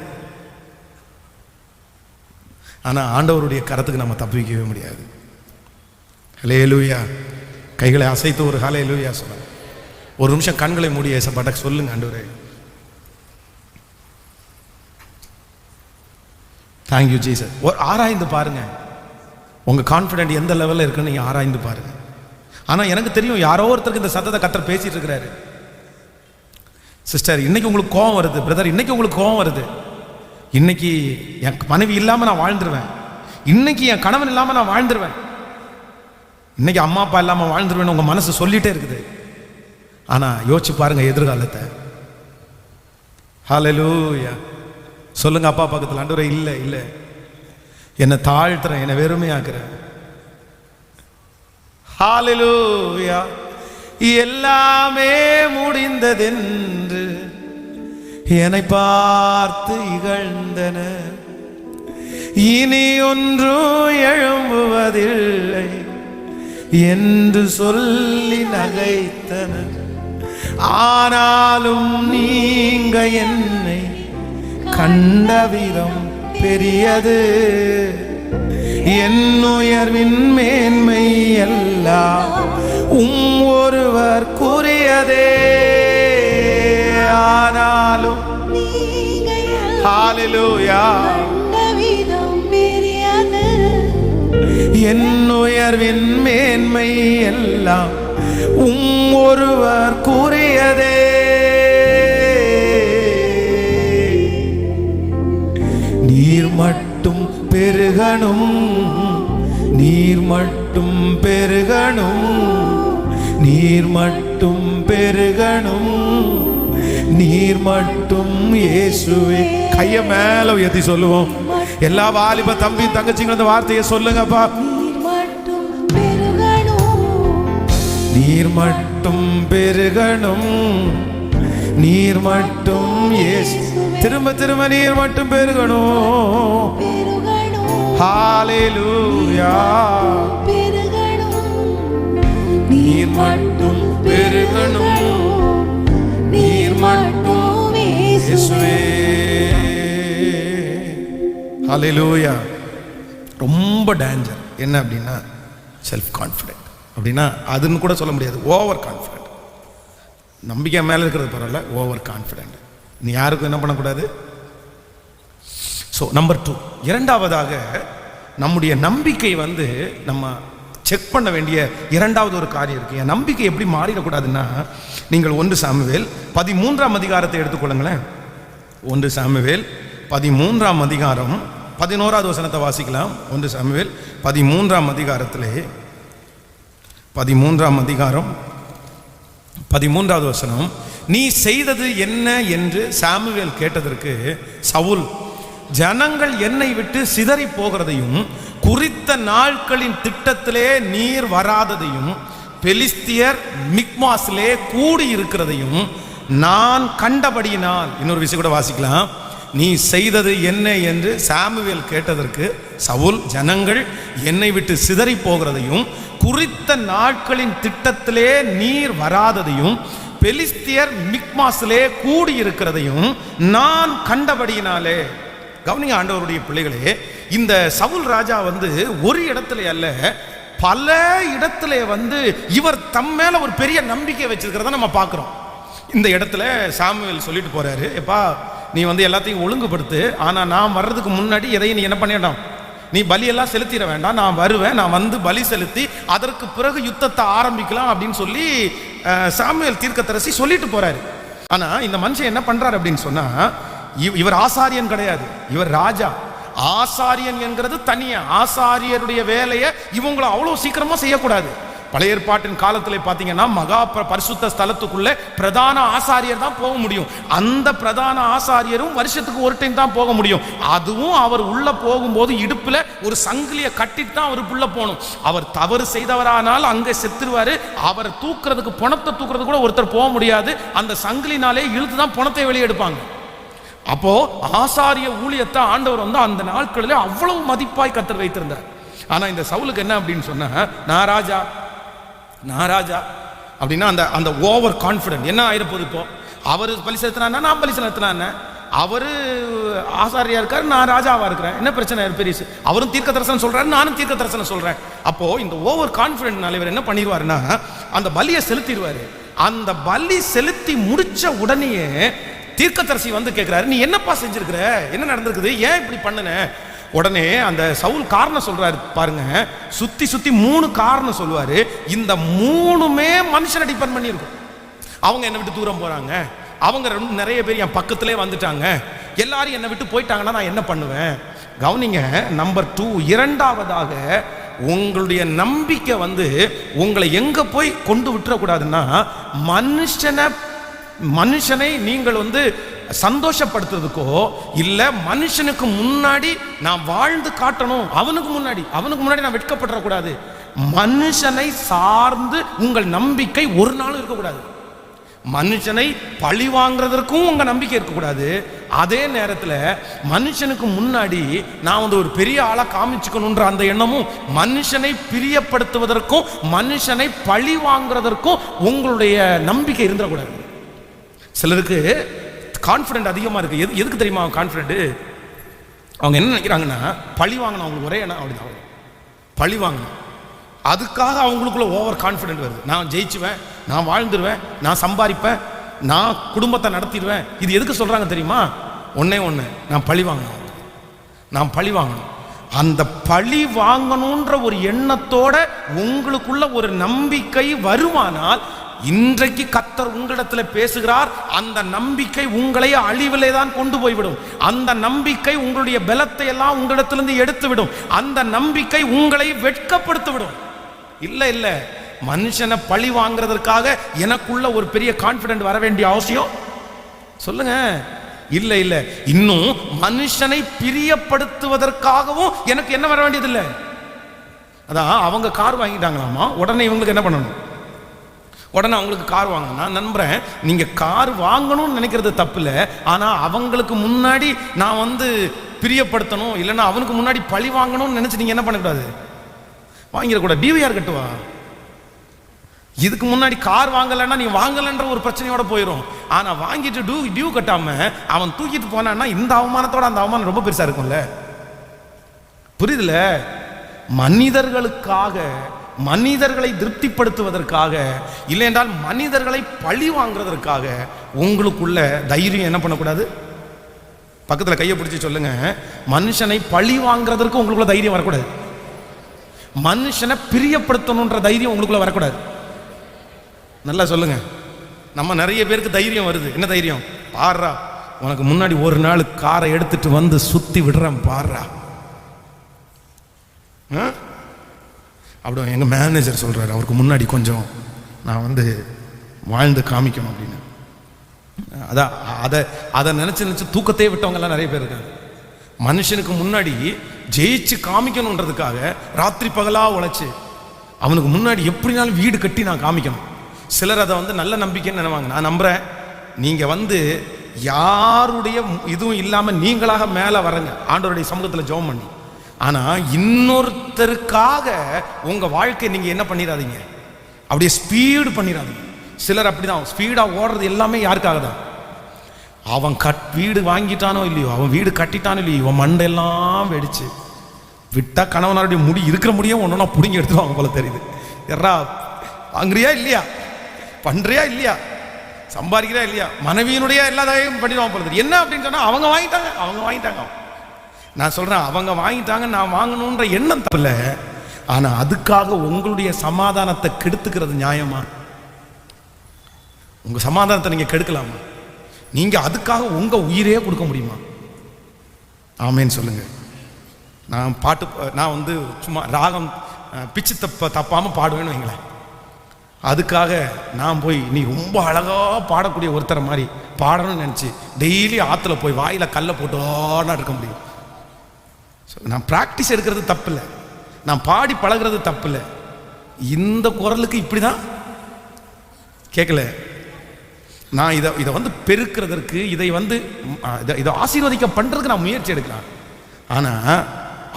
ஆனால் ஆண்டவருடைய கரத்துக்கு நம்ம தப்பிக்கவே முடியாது. ஹல்லேலூயா. கைகளை அசைத்து ஒரு ஹல்லேலூயா சொல்ல. ஒரு நிமிஷம் கண்களை மூடி ஏசப்பாட்ட சொல்லுங்க, ஆண்டவரே தேங்க்யூ ஜீசஸ். ஆராய்ந்து பாருங்க உங்க கான்ஃபிடென்ட் எந்த லெவலில் இருக்குன்னு நீங்க ஆராய்ந்து பாருங்க. ஆனா எனக்கு தெரியும், யாரோ ஒருத்தருக்கு இந்த சத்தத்தை கர்த்தர் பேசிட்டு இருக்கிறாரு. சிஸ்டர், இன்னைக்கு உங்களுக்கு கோவம் வருது. பிரதர், இன்னைக்கு உங்களுக்கு கோவம் வருது. இன்னைக்கு என் மனைவி இல்லாம நான் வாழ்ந்துருவேன், இன்னைக்கு என் கணவன் இல்லாம நான் வாழ்ந்துருவேன், இன்னைக்கு அம்மா அப்பா இல்லாம வாழ்ந்துருவேன் உங்க மனசு சொல்லிட்டே இருக்குது. ஆனா யோசிச்சு பாருங்க எதிர்காலத்தை. ஹல்லேலூயா. சொல்லுங்க அப்பா பக்கத்தில், ஆண்டவரே இல்ல இல்ல, என்னை தாழ்த்துறேன், என்னை வெறுமையாக்குறேன். ஹல்லேலூயா. எல்லாமே முடிந்ததென்று என்னை பார்த்து இகழ்ந்தனர், இனி ஒன்றும் எழும்புவதில்லை என்று சொல்லி நகைத்தனர். ஆனாலும் நீங்க என்னை கண்ட விதம் பெரியது, என் உயர்வின் மேன்மை எல்லாம் ஒருவர் கூறியதே. ஆனாலும் ஹல்லேலூயா, என் உயர்வின் மேன்மை எல்லாம் ஒருவர் கூறியதே. நீர் மட்டும் பெருகணும், நீர் மட்டும் பெருகணும், நீர் மட்டும் பெருகணும், நீர் மட்டும் இயேசுவே. கைய மேல உயர்த்தி சொல்லுவோம். எல்லா வாலிப தம்பி தங்கச்சிங்க அந்த வார்த்தையை சொல்லுங்கப்பா. நீர் மட்டும் பெருகணும், நீர் மட்டும் இயேசு. திரும்ப திரும்ப நீர் மட்டும் பெருகணும். ஹல்லேலூயா. நீர் மட்டும் பெருகணும், நீர் மட்டும் இயேசுவே. ஹல்லேலூயா. ரொம்ப டேஞ்சர் என்ன அப்படின்னா செல்ஃப் கான்ஃபிடென்ட். அப்படின்னா அதுன்னு கூட சொல்ல முடியாது, ஓவர் கான்ஃபிடென்ட். நம்பிக்கை மேலே இருக்கிறது பரவாயில்ல, ஓவர் கான்ஃபிடென்ட். நீ யாருக்கும் என்ன பண்ணக்கூடாது. ஸோ நம்பர் 2, இரண்டாவதாக நம்முடைய நம்பிக்கை நம்ம செக் பண்ண வேண்டிய இரண்டாவது ஒரு காரியம் இருக்கு. என் நம்பிக்கை எப்படி மாறிடக்கூடாதுன்னா, நீங்கள் 1 சாமுவேல் 13ஆம் அதிகாரத்தை எடுத்துக்கொள்ளுங்களேன். 1 சாமுவேல் 13ஆம் அதிகாரம் 11வது வசனத்தை வாசிக்கலாம். 1 சாமுவேல் 13ஆம் அதிகாரத்திலே 13ஆம் அதிகாரம் 13வது வசனம். நீ செய்தது என்ன என்று சாமுவேல் கேட்டதற்கு சவுல், ஜனங்கள் என்னை விட்டு சிதறி போகிறதையும் குறித்த நாட்களின் திட்டத்திலே நீர் வராததையும் பெலிஸ்தியர் மிக்மாஸிலே கூடி இருக்கிறதையும் நான் கண்டபடியினால். இன்னொரு விஷயம் கூட வாசிக்கலாம். நீ செய்தது என்ன என்று சாமுவேல் கேட்டதற்கு சவுல், ஜனங்கள் என்னை விட்டு சிதறி போகிறதையும் குறித்த நாட்களின் திட்டத்திலே நீர் வராததையும் பெலிஸ்தியர் மிக்மாஸிலே கூடியிருக்கிறதையும் நான் கண்டபடியினாலே. கவனிங்க ஆண்டவருடைய பிள்ளைகளே, இந்த சவுல் ராஜா ஒரு இடத்துல அல்ல, பல இடத்துல இவர் தம் மேல ஒரு பெரிய நம்பிக்கை வச்சிருக்கிறத நம்ம பார்க்கிறோம். இந்த இடத்துல சாமுவேல் சொல்லிட்டு போறாரு, எப்பா நீ எல்லாத்தையும் ஒழுங்குபடுத்து, ஆனா நான் வர்றதுக்கு முன்னாடி எதையும் நீ என்ன பண்ணிடலாம், நீ பலியெல்லாம் செலுத்திட வேண்டாம், நான் வருவேன், நான் பலி செலுத்தி அதற்கு பிறகு யுத்தத்தை ஆரம்பிக்கலாம் அப்படின்னு சொல்லி சாமுவேல் தீர்க்கதரிசி சொல்லிட்டு போறாரு. ஆனா இந்த மனுஷன் என்ன பண்றாரு அப்படின்னு சொன்னா, இவர் ஆசாரியன் கிடையாது, இவர் ராஜா. ஆசாரியன் என்கிறது தனியா, ஆசாரியருடைய வேலையை இவங்களை அவ்வளவு சீக்கிரமா செய்யக்கூடாது. பழைய ஏற்பாட்டின் காலத்துல பாத்தீங்கன்னா மகா பரிசுத்த ஸ்தலத்துக்குள்ள பிரதான ஆசாரியர் தான் போக முடியும். அந்த பிரதான ஆசாரியரும் வருஷத்துக்கு ஒரு டைம் தான் போக முடியும். அதுவும் அவர் உள்ள போகும்போது இடுப்புல ஒரு சங்கிலியை கட்டிட்டு தான் அவர் உள்ள போகணும். அவர் தவறு செய்தவரானால் அங்க செத்துருவாரு. அவர் தூக்குறதுக்கு, பணத்தை தூக்குறது கூட ஒருத்தர் போக முடியாது. அந்த சங்கிலினாலே இழுத்து தான் பணத்தை வெளியே எடுப்பாங்க. அப்போ ஆசாரிய ஊழியத்தை ஆண்டவர் அந்த நாட்களிலே அவ்வளவு மதிப்பாய் கத்தர் வைத்திருந்தார். ஆனா இந்த சவுலுக்கு என்ன அப்படின்னு சொன்னா, நான் ராஜா அப்படின்னா அந்த ஓவர் கான்ஃபிடென்ட் என்ன ஆயிரப்போது. இப்போ அவர் பலி செலுத்தினா நான் பலி செலுத்தினா, அவரு ஆசாரியா இருக்காரு, நான் ராஜாவா இருக்கிறேன், என்ன பிரச்சனை பெரிய. அவரும் தீர்க்க தரிசனம் சொல்றாரு, நானும் தீர்க்க தரிசனம் சொல்றேன். அப்போ இந்த ஓவர் கான்ஃபிடென்ட்னால இவர் என்ன பண்ணிடுவாருன்னா, அந்த பலியை செலுத்திடுவாரு. அந்த பலி செலுத்தி முடிச்ச உடனேயே தீர்க்கதரிசி கேட்கிறாரு, நீ என்னப்பா செஞ்சிருக்கிற, என்ன நடந்திருக்குது, ஏன் இப்படி பண்ணுன. உடனே அந்த சவுல் காரணம் சொல்றாரு பாருங்க, சுத்தி 3 காரணம் சொல்லுவாரு. இந்த 3மே மனுஷனை டிபெண்ட் பண்ணி இருக்கும். அவங்க என்னை விட்டு தூரம் போறாங்க, அவங்க நிறைய பேர் என் பக்கத்திலே வந்துட்டாங்க, எல்லாரும் என்னை விட்டு போயிட்டாங்கன்னா நான் என்ன பண்ணுவேன். கவனிங்க, நம்பர் 2, இரண்டாவதாக உங்களுடைய நம்பிக்கை உங்களை எங்க போய் கொண்டு விட்டுறக்கூடாதுன்னா, மனுஷனை நீங்கள் சந்தோஷப்படுத்துறதுக்கோ இல்ல மனுஷனுக்கு முன்னாடி நான் வாழ்ந்து காட்டணும், அவனுக்கு முன்னாடி நான் வெட்கப்படக்கூடாது. மனுஷனை சார்ந்து உங்கள் நம்பிக்கை ஒரு நாளும் இருக்கக்கூடாது. மனுஷனை பழி வாங்குறதற்கும் உங்க நம்பிக்கை இருக்கக்கூடாது. அதே நேரத்தில் மனுஷனுக்கு முன்னாடி நான் ஒரு பெரிய ஆளா காமிச்சுக்கணுன்ற அந்த எண்ணமும், மனுஷனை பிரியப்படுத்துவதற்கும் மனுஷனை பழி வாங்குறதற்கும் உங்களுடைய நம்பிக்கை இருந்துடக்கூடாது. சிலருக்கு கான்ஃபிடென்ட் அதிகமாக இருக்கு. எதுக்கு தெரியுமா கான்ஃபிடென்ட்? அவங்க என்ன நினைக்கிறாங்கன்னா, பழி வாங்கணும், அவங்களுக்கு ஒரே எண்ணம் அப்படிதான், பழி வாங்கணும். அதுக்காக அவங்களுக்குள்ள ஓவர் கான்ஃபிடென்ட் வருது. நான் ஜெயிச்சுவேன், நான் வாழ்ந்துருவேன், நான் சம்பாதிப்பேன், நான் குடும்பத்தை நடத்திடுவேன். இது எதுக்கு சொல்றாங்க தெரியுமா? ஒன்னே ஒன்று, நான் பழி வாங்கணும். அந்த பழி வாங்கணுன்ற ஒரு எண்ணத்தோட உங்களுக்குள்ள ஒரு நம்பிக்கை வருமானால், இன்றைக்கு கர்த்தர் உங்களிடத்தில் பேசுகிறார். அந்த நம்பிக்கை உங்களை அழிவிலே தான் கொண்டு போய்விடும். அந்த நம்பிக்கை உங்களுடைய பலத்தை எல்லாம் உங்களிடத்திலிருந்து எடுத்து விடும். அந்த நம்பிக்கை உங்களை வெட்கப்படுத்திவிடும். இல்ல மனுஷனை பழி வாங்குறதற்காக எனக்குள்ள ஒரு பெரிய கான்ஃபிடென்ட் வர வேண்டிய அவசியம் சொல்லுங்க. இல்ல இன்னும் மனுஷனை பிரியப்படுத்துவதற்காகவும் எனக்கு என்ன வர வேண்டியதில்லை. அதான் அவங்க கார் வாங்கிட்டாங்களாமா, உடனே இவங்களுக்கு என்ன பண்ணணும், உடனே அவங்களுக்கு கார் வாங்கணும். நான் நம்புறேன், நீங்க கார் வாங்கணும்னு நினைக்கிறது தப்பு இல்லை. ஆனா அவங்களுக்கு முன்னாடி நான் பிரியப்படுத்தணும், இல்லைன்னா அவனுக்கு முன்னாடி பழி வாங்கணும்னு நினைச்சு நீங்க என்ன பண்ணக்கூடாது, வாங்கிடக்கூடாது. டிவிஆர் கட்டுவா. இதுக்கு முன்னாடி கார் வாங்கலைன்னா நீ வாங்கலன்ற ஒரு பிரச்சனையோட போயிடும். ஆனா வாங்கிட்டு டியூ கட்டாம அவன் தூக்கிட்டு போனான்னா இந்த அவமானத்தோட அந்த அவமானம் ரொம்ப பெருசா இருக்கும்ல. புரியுதுல? மனிதர்களுக்காக, மனிதர்களை திருப்திப்படுத்துவதற்காக, இல்லை என்றால் மனிதர்களை பழி வாங்குறதற்காக உங்களுக்குள்ள தைரியம் என்ன பண்ணக்கூடாது. பக்கத்தில் கையை பிடிச்சி சொல்லுங்க, மனுஷனை பழி வாங்குறதற்கு உங்களுக்குள்ள தைரியம் வரக்கூடாது. மனுஷனை பிரியப்படுத்தணுன்ற தைரியம் உங்களுக்குள்ள வரக்கூடாது. நல்லா சொல்லுங்க. நம்ம நிறைய பேருக்கு தைரியம் வருது. என்ன தைரியம்? பாடுறா, உனக்கு முன்னாடி ஒரு நாள் காரை எடுத்துட்டு சுத்தி விடுறேன் பாடுறா. அப்படி எங்கள் மேனேஜர் சொல்கிறாரு, அவருக்கு முன்னாடி கொஞ்சம் நான் வாழ்ந்து காமிக்கணும் அப்படின்னு. அதை நினச்சி தூக்கத்தையே விட்டவங்கெல்லாம் நிறைய பேர் இருக்காங்க. மனுஷனுக்கு முன்னாடி ஜெயிச்சு காமிக்கணுன்றதுக்காக ராத்திரி பகலாக உழைச்சி அவனுக்கு முன்னாடி எப்படினாலும் வீடு கட்டி நான் காமிக்கணும். சிலர் அதை நல்ல நம்பிக்கைன்னு நினைவாங்க. நான் நம்புகிறேன், நீங்க வந்து யாருடைய இதுவும் இல்லாம நீங்களாக மேல வரங்க ஆண்டவருடைய சமூகத்தில் ஜெபம் பண்ணி. ஆனா இன்னொருத்தருக்காக உங்க வாழ்க்கை நீங்க என்ன பண்ணிடாதீங்க, அப்படியே ஸ்பீடு பண்ணிடாதீங்க. சிலர் அப்படிதான் ஸ்பீடா ஓடுறது எல்லாமே யாருக்காக தான்? அவன் வீடு வாங்கிட்டானோ இல்லையோ, அவன் வீடு கட்டிட்டானோ இல்லையோ, இவன் மண்டெல்லாம் வெடிச்சு விட்டா கணவனாருடைய முடி இருக்கிற முடியும் ஒன்றுனா பிடிங்கி எடுத்துருவாங்க போல தெரியுது. எறா வாங்குறியா இல்லையா, பண்றியா இல்லையா, சம்பாதிக்கிறா இல்லையா, மனைவியினுடைய எல்லாத்தையும் பண்ணிடுவாங்க போல தெரியும். என்ன அப்படின்னு சொன்னா அவங்க வாங்கிட்டாங்க. நான் சொல்றேன் அவங்க வாங்கிட்டாங்க, நான் வாங்கணுன்ற எண்ணம் தரல. ஆனா அதுக்காக உங்களுடைய சமாதானத்தை கெடுத்துக்கிறது நியாயமா? உங்க சமாதானத்தை நீங்க கெடுக்கலாமா? நீங்க அதுக்காக உங்க உயிரே கொடுக்க முடியுமா? ஆமேன்னு சொல்லுங்க. நான் வந்து சும்மா ராகம் பிச்சு தப்பாம பாடுவேன்னு வைங்களேன். அதுக்காக நான் போய் நீ ரொம்ப அழகா பாடக்கூடிய ஒருத்தரை மாதிரி பாடணும்னு நினைச்சு டெய்லி ஆத்துல போய் வாயில கல்லை போட்டோன்னா இருக்க முடியும்? நான் பிராக்டிஸ் எடுக்கிறது தப்பு இல்லை, நான் பாடி பழகிறது தப்பு இல்லை. இந்த குரலுக்கு இப்படிதான் கேட்கல. நான் இதை வந்து பெருக்கிறதற்கு, இதை ஆசீர்வதிக்க பண்றதுக்கு நான் முயற்சி எடுக்கிறேன். ஆனா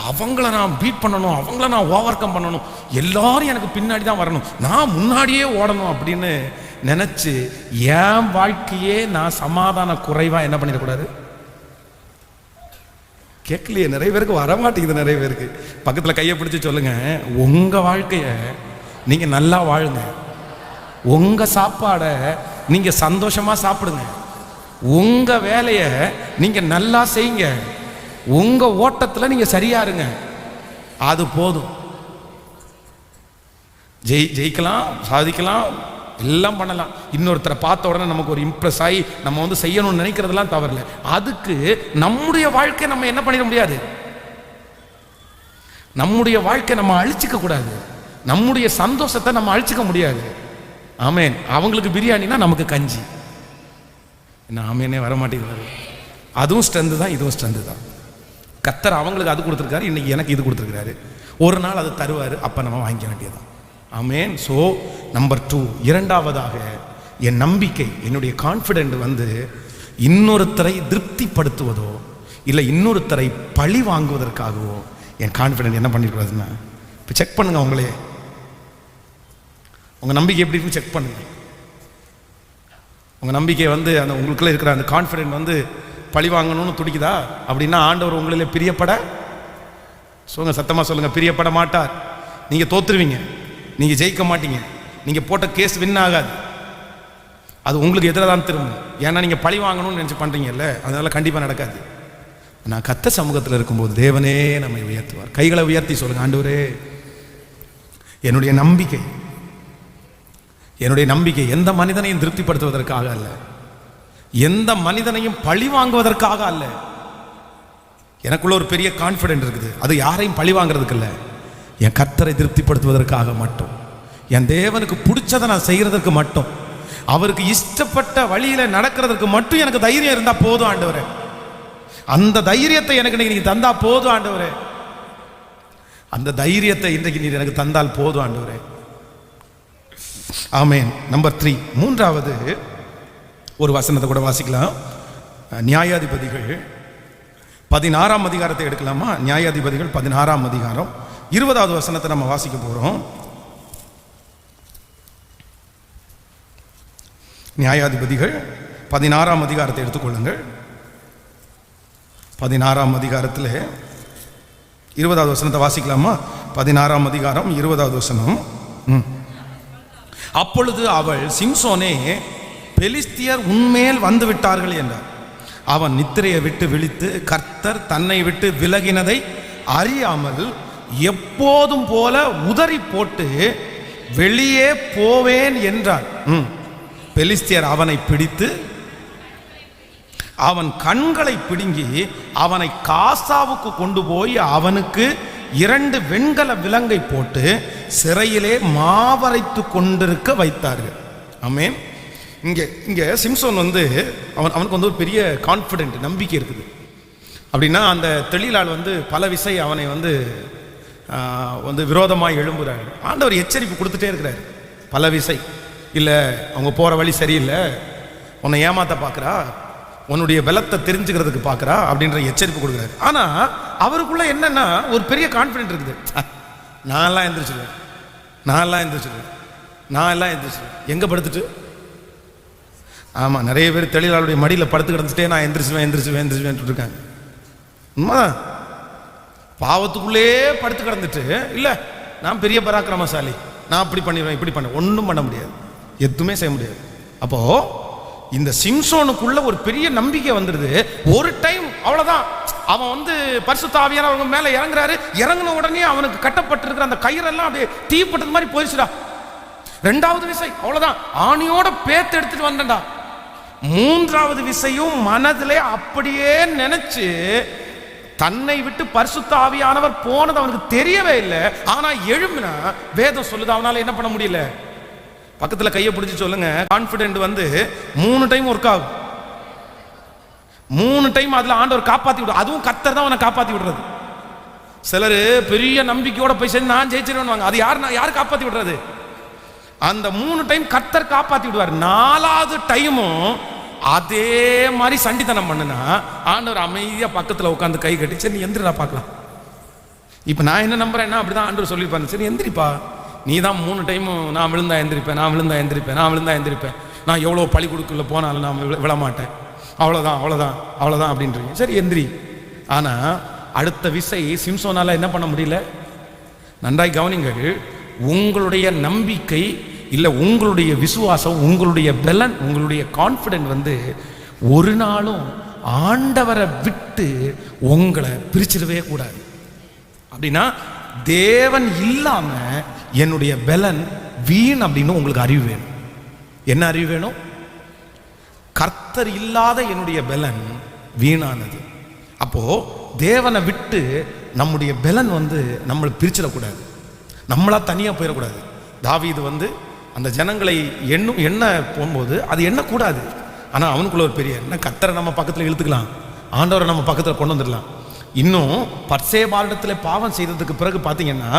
அவங்கள நான் பீட் பண்ணணும், அவங்கள நான் ஓவர் கம் பண்ணணும், எல்லாரும் எனக்கு பின்னாடி தான் வரணும், நான் முன்னாடியே ஓடணும் அப்படின்னு நினைச்சு என் வாழ்க்கையே நான் சமாதான குறைவா என்ன பண்ணிடக்கூடாது? கேட்கலையே, நிறைய பேருக்கு வரமாட்டேங்குது. நிறைய பேருக்கு பக்கத்துல கையை பிடிச்சு சொல்லுங்க, உங்க வாழ்க்கைய நீங்க நல்லா வாழுங்க, உங்க சாப்பாடை நீங்க சந்தோஷமா சாப்பிடுங்க, உங்க வேலைய நீங்க நல்லா செய்யுங்க, உங்க ஓட்டத்துல நீங்க சரியா இருங்க, அது போதும். ஜெயிக்கலாம், சாதிக்கலாம், எல்லாம் பண்ணலாம். இன்னொருத்தரை பார்த்த உடனே நமக்கு ஒரு இம்ப்ரெஸ் ஆகி நம்ம வந்து செய்யணும்னு நினைக்கிறதெல்லாம் தவறில்லை. அதுக்கு நம்முடைய வாழ்க்கை நம்ம என்ன பண்ணிட முடியாது, நம்முடைய வாழ்க்கை நம்ம அழிச்சிக்க கூடாது, நம்முடைய சந்தோஷத்தை நம்ம அழிச்சிக்க முடியாது. ஆமேன். அவங்களுக்கு பிரியாணினா நமக்கு கஞ்சி. என்ன ஆமேனே வரமாட்டேங்கிறது. அதுவும் ஸ்ட்ரென்த் தான், இதுவும் ஸ்ட்ரென்த் தான். கர்த்தர் அவங்களுக்கு அது கொடுத்துருக்காரு, இன்னைக்கு எனக்கு இது கொடுத்துருக்காரு. ஒரு நாள் அது தருவார், அப்போ நம்ம வாங்கிக்க வேண்டியதான். ஆமேன். ஸோ நம்பர் 2, இரண்டாவதாக என் நம்பிக்கை, என்னுடைய கான்ஃபிடென்ட் வந்து இன்னொருத்தரை திருப்திப்படுத்துவதோ இல்லை இன்னொருத்தரை பழி வாங்குவதற்காகவோ என் கான்ஃபிடென்ட் என்ன பண்ணிருக்கூடாதுன்னா, இப்போ செக் பண்ணுங்க உங்களே, உங்க நம்பிக்கை எப்படி இருக்குன்னு செக் பண்ணுங்க. உங்க நம்பிக்கை வந்து அந்த உங்களுக்குள்ள இருக்கிற அந்த கான்ஃபிடென்ட் வந்து பழி வாங்கணும்னு துடிக்குதா அப்படின்னா ஆண்டவர் உங்களிலே பிரியப்பட சொல்லுங்க, சத்தமா சொல்லுங்க, பிரியப்பட மாட்டார். நீங்க தோத்துருவீங்க, நீங்க ஜெயிக்க மாட்டீங்க, நீங்க போட்ட கேஸ் வின் ஆகாது, அது உங்களுக்கு எதிராக தான் திரும்பும். ஏன்னா நீங்க பழி வாங்கணும்னு நினைச்சு பண்றீங்கல்ல, அதனால கண்டிப்பா நடக்காது. நான் கர்த்தர் சமூகத்தில் இருக்கும்போது தேவனே நம்மை உயர்த்துவார். கைகளை உயர்த்தி சொல்லுங்க, ஆண்டவரே என்னுடைய நம்பிக்கை எந்த மனிதனையும் திருப்திப்படுத்துவதற்காக அல்ல, எந்த மனிதனையும் பழி வாங்குவதற்காக அல்ல. எனக்குள்ள ஒரு பெரிய கான்ஃபிடென்ட் இருக்குது, அது யாரையும் பழி வாங்குறதுக்கு இல்லை, என் கர்த்தரை திருப்திப்படுத்துவதற்காக மட்டும், என் தேவனுக்கு பிடிச்சதை நான் செய்யறதுக்கு மட்டும், அவருக்கு இஷ்டப்பட்ட வழியில நடக்கிறதுக்கு மட்டும் எனக்கு தைரியம் இருந்தா போதும் ஆண்டவரே. அந்த தைரியத்தை எனக்கு நீங்க தந்தா போதும் ஆண்டவரே, அந்த தைரியத்தை இன்றைக்கு நீர் எனக்கு தந்தால் போதும் ஆண்டவரே. ஆமென். நம்பர் 3, மூன்றாவது ஒரு வசனத்தை கூட வாசிக்கலாம். நியாயாதிபதிகள் 16ஆம் அதிகாரத்தை எடுக்கலாமா? நியாயாதிபதிகள் 16ஆம் அதிகாரம் 20வது வசனத்தை நம்ம வாசிக்க போறோம். நியாயாதிபதிகள் 16ஆம் அதிகாரத்தை எடுத்துக்கொள்ளுங்கள். 16ஆம் அதிகாரத்தில் 20வது வசனத்தை வாசிக்கலாமா? 16ஆம் அதிகாரம் 20வது வசனம். அப்பொழுது அவள், சிம்சோனே, பெலிஸ்தியர் உன்மேல் வந்து விட்டார்கள் என்றார். அவன் நித்திரையை விட்டு விழித்து கர்த்தர் தன்னை விட்டு விலகினதை அறியாமல் எப்போதும் போல உதறி போட்டு வெளியே போவேன் என்றார். பெலிஸ்தியர் அவனை பிடித்து அவன் கண்களை பிடுங்கி அவனை காசாவுக்கு கொண்டு போய் அவனுக்கு 2 வெண்கல விலங்கை போட்டு சிறையிலே மாவரைத்து கொண்டிருக்க வைத்தார்கள். ஆமென். இங்கே சிம்சோன் வந்து அவனுக்கு வந்து ஒரு பெரிய கான்ஃபிடென்ட், நம்பிக்கை இருக்குது. அப்படின்னா அந்த தெளிலால் வந்து பல விசை அவனை வந்து விரோதமாக எழும்புறாரு. ஆண்டவர் எச்சரிப்பு கொடுத்துட்டே இருக்கிறார் பல விசை. இல்லை அவங்க போகிற வழி சரியில்லை, உன்னை ஏமாத்த பார்க்குறா, உன்னுடைய பலத்தை தெரிஞ்சுக்கிறதுக்கு பார்க்குறா அப்படின்ற எச்சரிப்பு கொடுக்குறாரு. ஆனால் அவருக்குள்ள என்னன்னா ஒரு பெரிய கான்ஃபிடென்ட் இருக்குது. நான் எல்லாம் எந்திரிச்சிருவேன், எங்கே படுத்துட்டு? ஆமாம், நிறைய பேர் தொழிலாளருடைய மடியில் படுத்து கிடந்துட்டே நான் எந்திரிச்சுவேன் இருக்காங்க. உண்மைதான். பாவத்துக்குள்ளே படுத்து கிடந்துட்டு இல்லை நான் பெரிய பராக்கிரமசாலி, நான் அப்படி பண்ணிடுவேன் இப்படி பண்ண, ஒன்றும் பண்ண முடியாது, எதுவுமே செய்ய முடியாது. அப்போ இந்த சிம்சோனுக்குள்ள ஒரு பெரிய நம்பிக்கை வந்துடுது. ஒரு டைம் அவ்வளவுதான், அவன் பரிசுத்த ஆவியானவர் அவங்க மேல இறங்குறாரு. இறங்கின உடனே அவனுக்கு கட்டப்பட்டிருக்கிற அந்த கயிறெல்லாம் அப்படியே தீப்பட்டது மாதிரி போயிடுச்சுடா. ரெண்டாவது விசை அவ்வளவுதான், ஆணியோட பேத்து எடுத்துட்டு வந்தா. மூன்றாவது விசையும் மனதிலே அப்படியே நினைச்சு தன்னை விட்டு பரிசுத்த ஆவியானவர் போனது அவனுக்கு தெரியவே இல்லை. ஆனா எழும்பினா வேதம் சொல்லுது அவனால என்ன பண்ண முடியல. பக்கத்துல கையை பிடிச்சி சொல்லுங்க, கான்பிடென்ட் 3 டைம் ஒர்க் ஆகும். 3 டைம் அதுல ஆண்டவர் காப்பாத்தி விடு. அதுவும் கர்த்தர் தான் அவனை காப்பாத்தி விடுறது. சிலர் பெரிய நம்பிக்கையோட போய் சேர்ந்து நான் ஜெயிச்சிருவேன், அது யார் காப்பாத்தி விடுறது? அந்த 3 டைம் கர்த்தர் காப்பாத்தி விடுவார். 4வது டைமும் அதே மாதிரி சண்டித்தனம் பண்ணுனா ஆண்டவர் அமைதியா பக்கத்துல உட்காந்து கை கட்டி, சரி நீ எந்திரா பார்க்கலாம். இப்ப நான் என்ன நம்புறேன்னா அப்படிதான் ஆண்டவர் சொல்லியிருப்பாரு, சரி எந்திரிப்பா, நீ தான் 3 டைம் நான் விழுந்தா எந்திரிப்பேன், நான் எவ்வளோ பள்ளிக்கூடக்குள்ள போனாலும் நான் விழமாட்டேன், அவ்வளோதான் அப்படின்றீங்க, சரி எந்திரி. ஆனால் அடுத்த விசை சிம்சோனால என்ன பண்ண முடியல. நன்றாய் கவனிங்கள், உங்களுடைய நம்பிக்கை இல்லை உங்களுடைய விசுவாசம், உங்களுடைய பலன், உங்களுடைய கான்ஃபிடென்ட் ஒரு நாளும் ஆண்டவரை விட்டு உங்களை பிரிச்சிடவே கூடாது. அப்படின்னா தேவன் இல்லாம என்னுடைய பலன் வீண் அப்படின்னு உங்களுக்கு அறிவு வேணும். என்ன அறிவு வேணும்? கர்த்தர் இல்லாத என்னுடைய பலன் வீணானது. அப்போ தேவனை விட்டு நம்முடைய பலன் நம்மளை பிரிச்சிடக்கூடாது, நம்மளா தனியா போயிடக்கூடாது. தாவீது அந்த ஜனங்களை எண்ண போகும்போது அது எண்ணக்கூடாது. ஆனா அவனுக்குள்ள ஒரு பெரிய என்ன, கர்த்தரை நம்ம பக்கத்துல இழுத்துக்கலாம், ஆண்டவரை நம்ம பக்கத்துல கொண்டு வந்துடலாம். இன்னும் பர்சேபாளிடத்தில் பாவம் செய்ததுக்கு பிறகு பார்த்தீங்கன்னா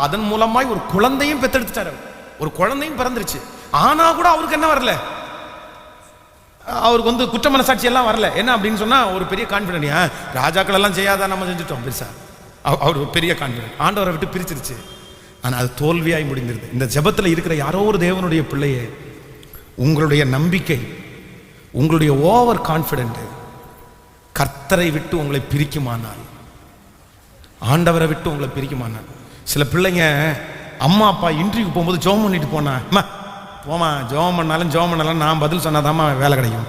அதன் மூலமாய் ஒரு குழந்தையும் பெற்றெடுத்துட்டாரு, ஒரு குழந்தையும் பிறந்துருச்சு. ஆனா கூட அவருக்கு என்ன வரல, அவருக்கு குற்ற மனசாட்சி எல்லாம் வரல. என்ன அப்படின்னு சொன்னா ஒரு பெரிய கான்ஃபிடென்ட், ராஜாக்கள் எல்லாம் செய்யாதான் நம்ம செஞ்சுட்டோம் பெருசா, அவர் பெரிய கான்ஃபிடென்ட். ஆண்டவரை விட்டு பிரிச்சிருச்சு. ஆனா அது தோல்வியாய் முடிந்திருது. இந்த ஜெபத்தில் இருக்கிற யாரோ ஒரு தேவனுடைய பிள்ளையே, உங்களுடைய நம்பிக்கை, உங்களுடைய ஓவர் கான்ஃபிடென்ட் கர்த்தரை விட்டு உங்களை பிரிக்குமானால், ஆண்டவரை விட்டு உங்களை பிரிக்குமானால். சில பிள்ளைங்க அம்மா அப்பா இன்டர்வியூ போகும்போது ஜோம் பண்ணிட்டு போமா ஜோம் பண்ணாலும் நான் பதில் சொன்னாதாம்மா வேலை கிடைக்கும்.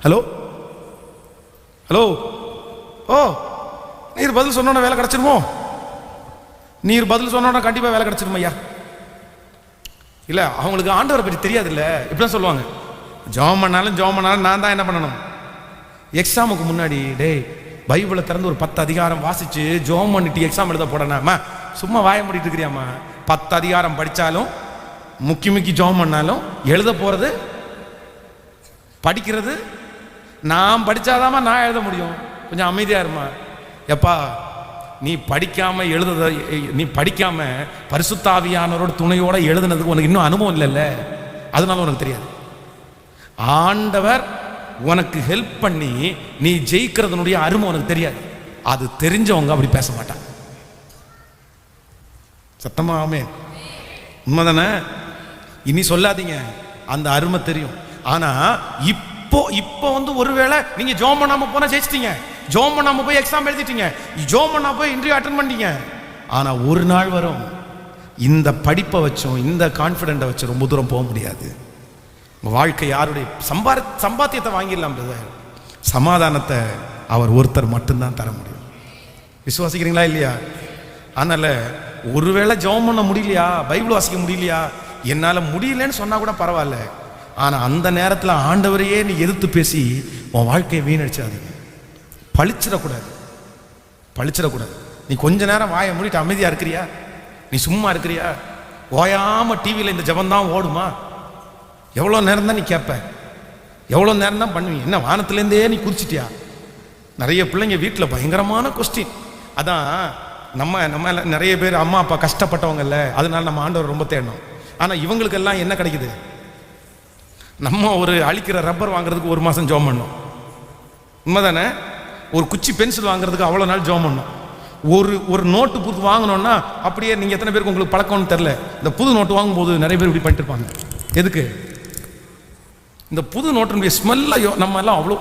ஹலோ ஓ, நீர் பதில் சொன்னோன்னா வேலை கிடைச்சிருமோ? நீர் பதில் சொன்னோன்னா கண்டிப்பா வேலை கிடைச்சிருமா ஐயா? இல்ல, அவங்களுக்கு ஆண்டவரை பற்றி தெரியாது. இல்ல இப்படிதான் சொல்லுவாங்க, ஜோம் பண்ணாலும் நான் தான் என்ன பண்ணணும். எக்ஸாமுக்கு முன்னாடி டேய் பைபிளை திறந்து ஒரு 10 அதிகாரம் வாசிச்சு ஜோம் பண்ணிட்டு எக்ஸாம் எழுத போடனா, சும்மா வாய மூடிட்டு இருக்கிறியாம்மா. 10 அதிகாரம் படிச்சாலும் முக்கி ஜோம் பண்ணாலும் எழுத போறது படிக்கிறது நான் படிச்சாதாமா நான் எழுத முடியும். கொஞ்சம் அமைதியா இருமா. எப்பா நீ படிக்காம பரிசுத்த ஆவியானவரோட துணையோட எழுதுனதுக்கு உனக்கு இன்னும் அனுபவம் இல்லைல்ல, அதனால உனக்கு தெரியாது. ஆண்டவர் உனக்கு ஹெல்ப் பண்ணி நீ ஜெயிக்கிறதுனுடைய அருமை உனக்கு தெரியாது. அது தெரிஞ்சவங்க அப்படி பேச மாட்டாங்க. சத்தமா ஆமென்? உண்மைதானே? இனி சொல்லாதீங்க, அந்த அருமை தெரியும். ஆனா இப்போ ஒருவேளை நீங்க ஜோம் பண்ணாம போனா ஜெயிச்சிட்டீங்க, ஜோம் பண்ணாம போய் எக்ஸாம் எழுதிட்டீங்க, ஜோம் பண்ணா போய் இன்டர்வியூ அட்டெண்ட் பண்ணிட்டீங்க. ஆனா ஒரு நாள் வரும், இந்த படிப்பை வச்சும் இந்த கான்ஃபிடென்ட்டை வச்சு ரொம்ப தூரம் போக முடியாது. வாழ்க்கை யாருடைய சம்பாத்தியத்தை வாங்கிடலாம், சமாதானத்தை அவர் ஒருத்தர் மட்டும்தான் தர முடியும். விசுவாசிக்கிறீங்களா இல்லையா? அதனால ஒருவேளை ஜெபம் பண்ண முடியலையா, பைபிள் வாசிக்க முடியலையா, என்னால முடியலன்னு சொன்னா கூட பரவாயில்ல. ஆனா அந்த நேரத்தில் ஆண்டவரையே நீ எதிர்த்து பேசி உன் வாழ்க்கையை வீணடிச்சாதீங்க. பழிச்சிடக்கூடாது. நீ கொஞ்ச நேரம் வாயை மூடிட்டு அமைதியா இருக்கிறியா? நீ சும்மா இருக்கிறியா? ஓயாம டிவியில் இந்த ஜெபம் தான் ஓடுமா? எவ்வளோ நேரம் தான் நீ கேட்ப? எவ்வளோ நேரம் தான் பண்ணுவீங்க? என்ன வானத்துலேருந்தே நீ குறிச்சிட்டியா? நிறைய பிள்ளைங்க வீட்டில் பயங்கரமான கொஸ்டின். அதான் நம்ம நிறைய பேர் அம்மா அப்பா கஷ்டப்பட்டவங்கல்ல, அதனால நம்ம ஆண்டவர் ரொம்ப தேடணும். ஆனால் இவங்களுக்கெல்லாம் என்ன கிடைக்குது? நம்ம ஒரு அழிக்கிற ரப்பர் வாங்குறதுக்கு 1 மாதம் ஜோம் பண்ணோம், உண்மைதானே? ஒரு குச்சி பென்சில் வாங்குறதுக்கு அவ்வளோ நாள் ஜோம் பண்ணோம். ஒரு நோட்டு புது வாங்கணும்னா அப்படியே நீங்கள் எத்தனை பேருக்கு உங்களுக்கு பழக்கம்னு தெரில, இந்த புது நோட்டு வாங்கும்போது நிறைய பேர் இப்படி பண்ணிட்டு இருப்பாங்க. எதுக்கு? இந்த புது நோட்டுடைய ஸ்மெல்ல நம்ம எல்லாம் அவ்வளோ,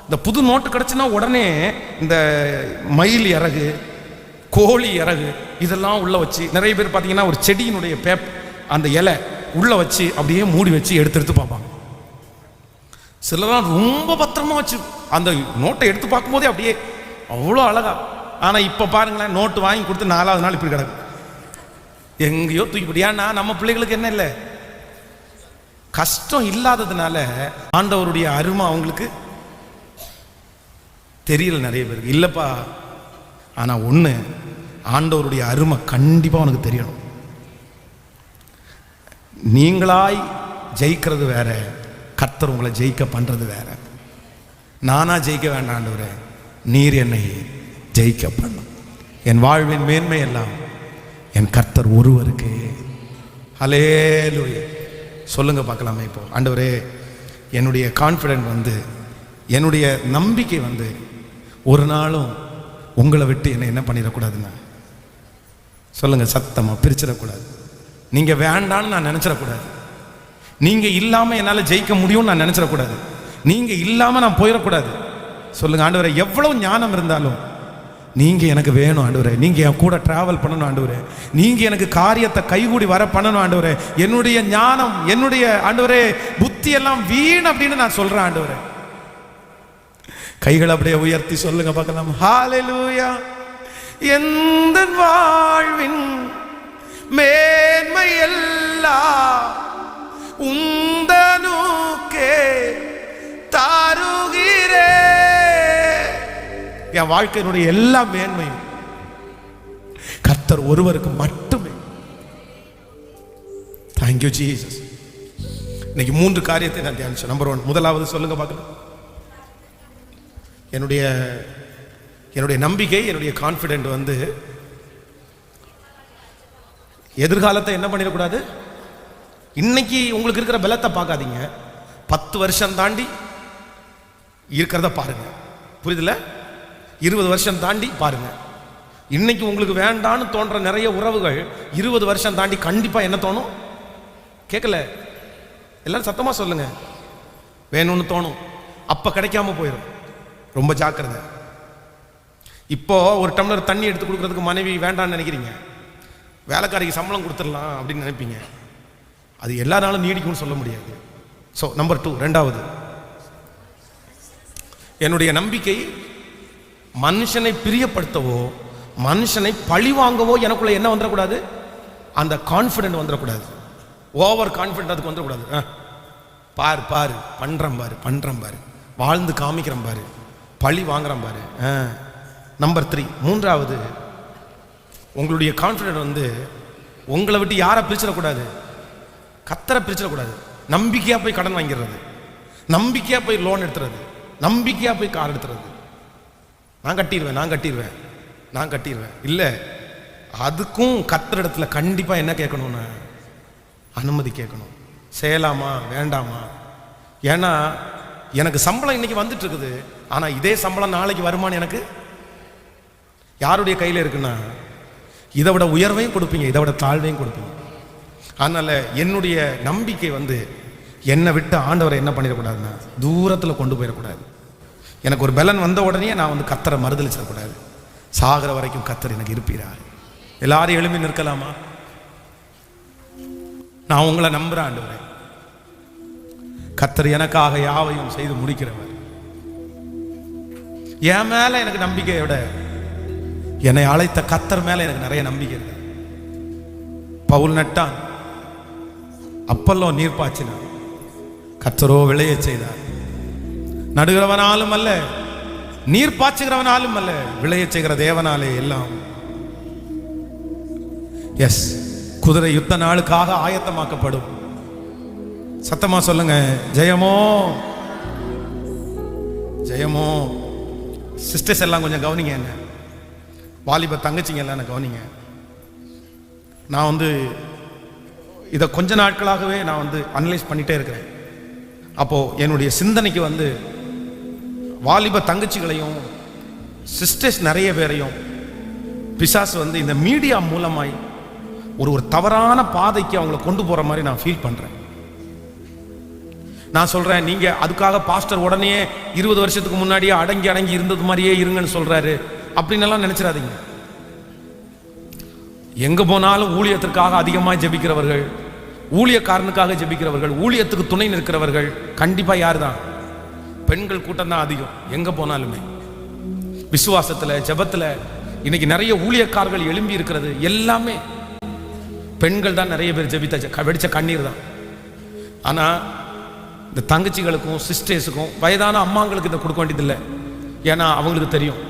இந்த புது நோட்டு கிடச்சுன்னா உடனே இந்த மயில் இறகு, கோழி இறகு இதெல்லாம் உள்ள வச்சு, நிறைய பேர் பார்த்தீங்கன்னா ஒரு செடியினுடைய அந்த இலை உள்ள வச்சு அப்படியே மூடி வச்சு எடுத்து பார்ப்பாங்க. சிலலாம் ரொம்ப பத்திரமா வச்சு அந்த நோட்டை எடுத்து பார்க்கும்போதே அப்படியே அவ்வளோ அழகா. ஆனால் இப்போ பாருங்களேன், நோட்டு வாங்கி கொடுத்து 4வது நாள் இப்படி கிடக்கு, எங்கேயோ தூக்கிப்படி. ஏன்னா நம்ம பிள்ளைகளுக்கு என்ன இல்லை, கஷ்டம் இல்லாததுனால ஆண்டவருடைய அருமை அவங்களுக்கு தெரியல. நிறைய பேருக்கு இல்லைப்பா. ஆனால் ஒன்று, ஆண்டவருடைய அருமை கண்டிப்பாக உனக்கு தெரியணும். நீங்களாய் ஜெயிக்கிறது வேற, கர்த்தர் உங்களை ஜெயிக்க பண்ணுறது வேற. நானா ஜெயிக்க வேண்டாம் ஆண்டவரே, நீர் என்னை ஜெயிக்க பண்ணும். என் வாழ்வின் மேன்மை எல்லாம் என் கர்த்தர் ஒருவருக்கு. ஹல்லேலூயா சொல்லுங்க பார்க்கலாமே. இப்போ ஆண்டவரே, என்னுடைய கான்ஃபிடென்ட் என்னுடைய நம்பிக்கை ஒரு நாளும் உங்களை விட்டு என்ன பண்ணிடக்கூடாதுன்னா சொல்லுங்க, சத்தமாக பிரிச்சிடக்கூடாது. நீங்கள் வேண்டான்னு நான் நினச்சிடக்கூடாது. நீங்கள் இல்லாமல் என்னால் ஜெயிக்க முடியும்னு நான் நினச்சிடக்கூடாது. நீங்கள் இல்லாமல் நான் போயிடக்கூடாது. சொல்லுங்க ஆண்டவரே, எவ்வளோ ஞானம் இருந்தாலும் நீங்கள் எனக்கு வேணும் ஆண்டவரே. நீங்கள் என் கூட ட்ராவல் பண்ணணும் ஆண்டவரே. நீங்கள் எனக்கு காரியத்தை கைகூடி வர பண்ணணும் ஆண்டவரே. என்னுடைய ஞானம், என்னுடைய ஆண்டவரே புத்தி எல்லாம் வீண் அப்படின்னு நான் சொல்கிறேன் ஆண்டவரே. கைகளை அப்படியே உயர்த்தி சொல்லுங்க பார்க்கலாம். ஹல்லேலூயா. எந்த வாழ்வின் மேன்மை எல்லாம் உந்தனுக்கே தாருகிறே. என் வாழ்க்கையினுடைய எல்லா மேன்மையும் கர்த்தர் ஒருவருக்கு மட்டுமே. Thank you Jesus. இன்னைக்கு 3 காரியத்தை நான் தியானிச்சேன். நம்பர் 1, முதலாவது சொல்லுங்க பார்க்கலாம். என்னுடைய நம்பிக்கை, என்னுடைய கான்ஃபிடென்ட் எதிர்காலத்தை என்ன பண்ணிடக்கூடாது. இன்னைக்கு உங்களுக்கு இருக்கிற பலத்தை பார்க்காதீங்க, 10 வருஷம் தாண்டி இருக்கிறத பாருங்க. புரியுதுல? 20 வருஷம் தாண்டி பாருங்க. இன்னைக்கு உங்களுக்கு வேண்டான்னு தோன்ற நிறைய உறவுகள் 20 வருஷம் தாண்டி கண்டிப்பா என்ன தோணும்? கேட்கல? எல்லாரும் சத்தமா சொல்லுங்க. வேணும்னு தோணும், அப்ப கிடைக்காம போயிடும். ரொம்ப ஜாக்கிரதை. இப்போ ஒரு டம்ளர் தண்ணி எடுத்து கொடுக்கறதுக்கு மனைவி வேண்டான்னு நினைக்கிறீங்க, வேலைக்காரிக்கு சம்பளம் கொடுத்துடலாம் அப்படின்னு நினைப்பீங்க. அது எல்லா நாளும் நீடிக்கும்னு சொல்ல முடியாது. ஸோ நம்பர் 2, ரெண்டாவது, என்னுடைய நம்பிக்கை மனுஷனை பிரியப்படுத்தவோ மனுஷனை பழி வாங்கவோ எனக்குள்ள என்ன வந்துடக்கூடாது, அந்த கான்ஃபிடென்ட் வந்துடக்கூடாது. ஓவர் கான்ஃபிடென்ட் அதுக்கு வந்துடக்கூடாது. பாரு பாரு பண்றேன் பாரு, வாழ்ந்து காமிக்கிறேன் பாரு, பழி வாங்குறேன் பாரு. நம்பர் 3, மூன்றாவது, உங்களுடைய கான்ஃபிடென்ட் உங்களை விட்டு யாரை பிரிச்சிடக்கூடாது, கர்த்தரை பிரிச்சிடக்கூடாது. நம்பிக்கையா போய் கடன் வாங்கிடுறது, நம்பிக்கையா போய் லோன் எடுத்துறது, நம்பிக்கையா போய் கார் எடுத்துறது. நான் கட்டிடுவேன் இல்லை. அதுக்கும் கர்த்தரிடத்துல கண்டிப்பா என்ன கேட்கணும்னா அனுமதி கேட்கணும். செய்யலாமா வேண்டாமா? ஏன்னா எனக்கு சம்பளம் இன்னைக்கு வந்துட்டு இருக்குது, ஆனா இதே சம்பளம் நாளைக்கு வருமானு எனக்கு யாருடைய கையில இருக்குன்னா, இதை விட உயர்வையும் கொடுப்பீங்க, இதை விட தாழ்வையும் கொடுப்பீங்க. அதனால என்னுடைய நம்பிக்கை என்னை விட்டு ஆண்டவரை என்ன பண்ணிடக்கூடாதுன்னா தூரத்தில் கொண்டு போயிடக்கூடாது. எனக்கு ஒரு பலன் வந்த உடனே நான் கர்த்தரை மறுதலிச்சிடக்கூடாது. சாகிற வரைக்கும் கர்த்தர் எனக்கு இருப்பீரார். எல்லாரும் எழுப்பி நிற்கலாமா? நான் உங்களை நம்புறேன் ஆண்டவரே. கர்த்தர் எனக்காக யாவையும் செய்து முடிக்கிறவர். என் மேல எனக்கு நம்பிக்கையோட என்னை அழைத்த கர்த்தர் மேல எனக்கு நிறைய நம்பிக்கை இருக்கு. பவுல் நட்டான், அப்பல்லோ நீர் பாய்ச்சினார், கர்த்தரோ விளைய செய்தார். நடுகிறவனாலும் அல்ல, நீர் பாய்ச்சுகிறவனாலும் அல்ல, விளைய செய்கிற தேவனாலே எல்லாம். எஸ், குதிரை யுத்த நாளுக்காக ஆயத்தமாக்கப்படும். சத்தமா சொல்லுங்க, ஜெயமோ ஜெயமோ. சிஸ்டர்ஸ் எல்லாம் கொஞ்சம் கவனிங்க, என்ன வாலிப தங்கச்சிங்க எல்லாம் கவனிங்க. நான் இதை கொஞ்ச நாட்களாகவே நான் அனலைஸ் பண்ணிட்டே இருக்கிறேன். அப்போ என்னுடைய சிந்தனைக்கு வந்து வாலிப தங்கச்சிகளையும் சிஸ்டர்ஸ் நிறைய பேரையும் பிசாசு வந்து இந்த மீடியா மூலமாய் ஒரு தவறான பாதைக்கு அவங்கள கொண்டு போற மாதிரி நான் ஃபீல் பண்றேன். நான் சொல்றேன், நீங்க அதுக்காக பாஸ்டர் உடனே 20 வருஷத்துக்கு முன்னாடியே அடங்கி இருந்தது மாதிரியே இருங்கன்னு சொல்றாரு அப்படின்னு எல்லாம் நினைச்சிடாதீங்க. எங்க போனாலும் ஊழியத்திற்காக அதிகமாக ஜெபிக்கிறவர்கள், ஊழியக்காரனுக்காக ஜெபிக்கிறவர்கள், ஊழியத்துக்கு துணை நிற்கிறவர்கள் கண்டிப்பா யார் தான்? பெண்கள் கூட்டம் தான் அதிகம். எங்க போனாலுமே விசுவாசத்துல ஜெபத்துல இன்னைக்கு நிறைய ஊழியக்காரர்கள் எழும்பி இருக்கிறது எல்லாமே பெண்கள் தான். நிறைய பேர் ஜெபித்த வெடிச்ச கண்ணீர் தான். ஆனா இந்த தங்கச்சிகளுக்கும் சிஸ்டர்ஸுக்கும் வயதான அம்மாங்களுக்கு இதை கொடுக்க வேண்டியதில்லை. ஏன்னா அவங்களுக்கு தெரியும்.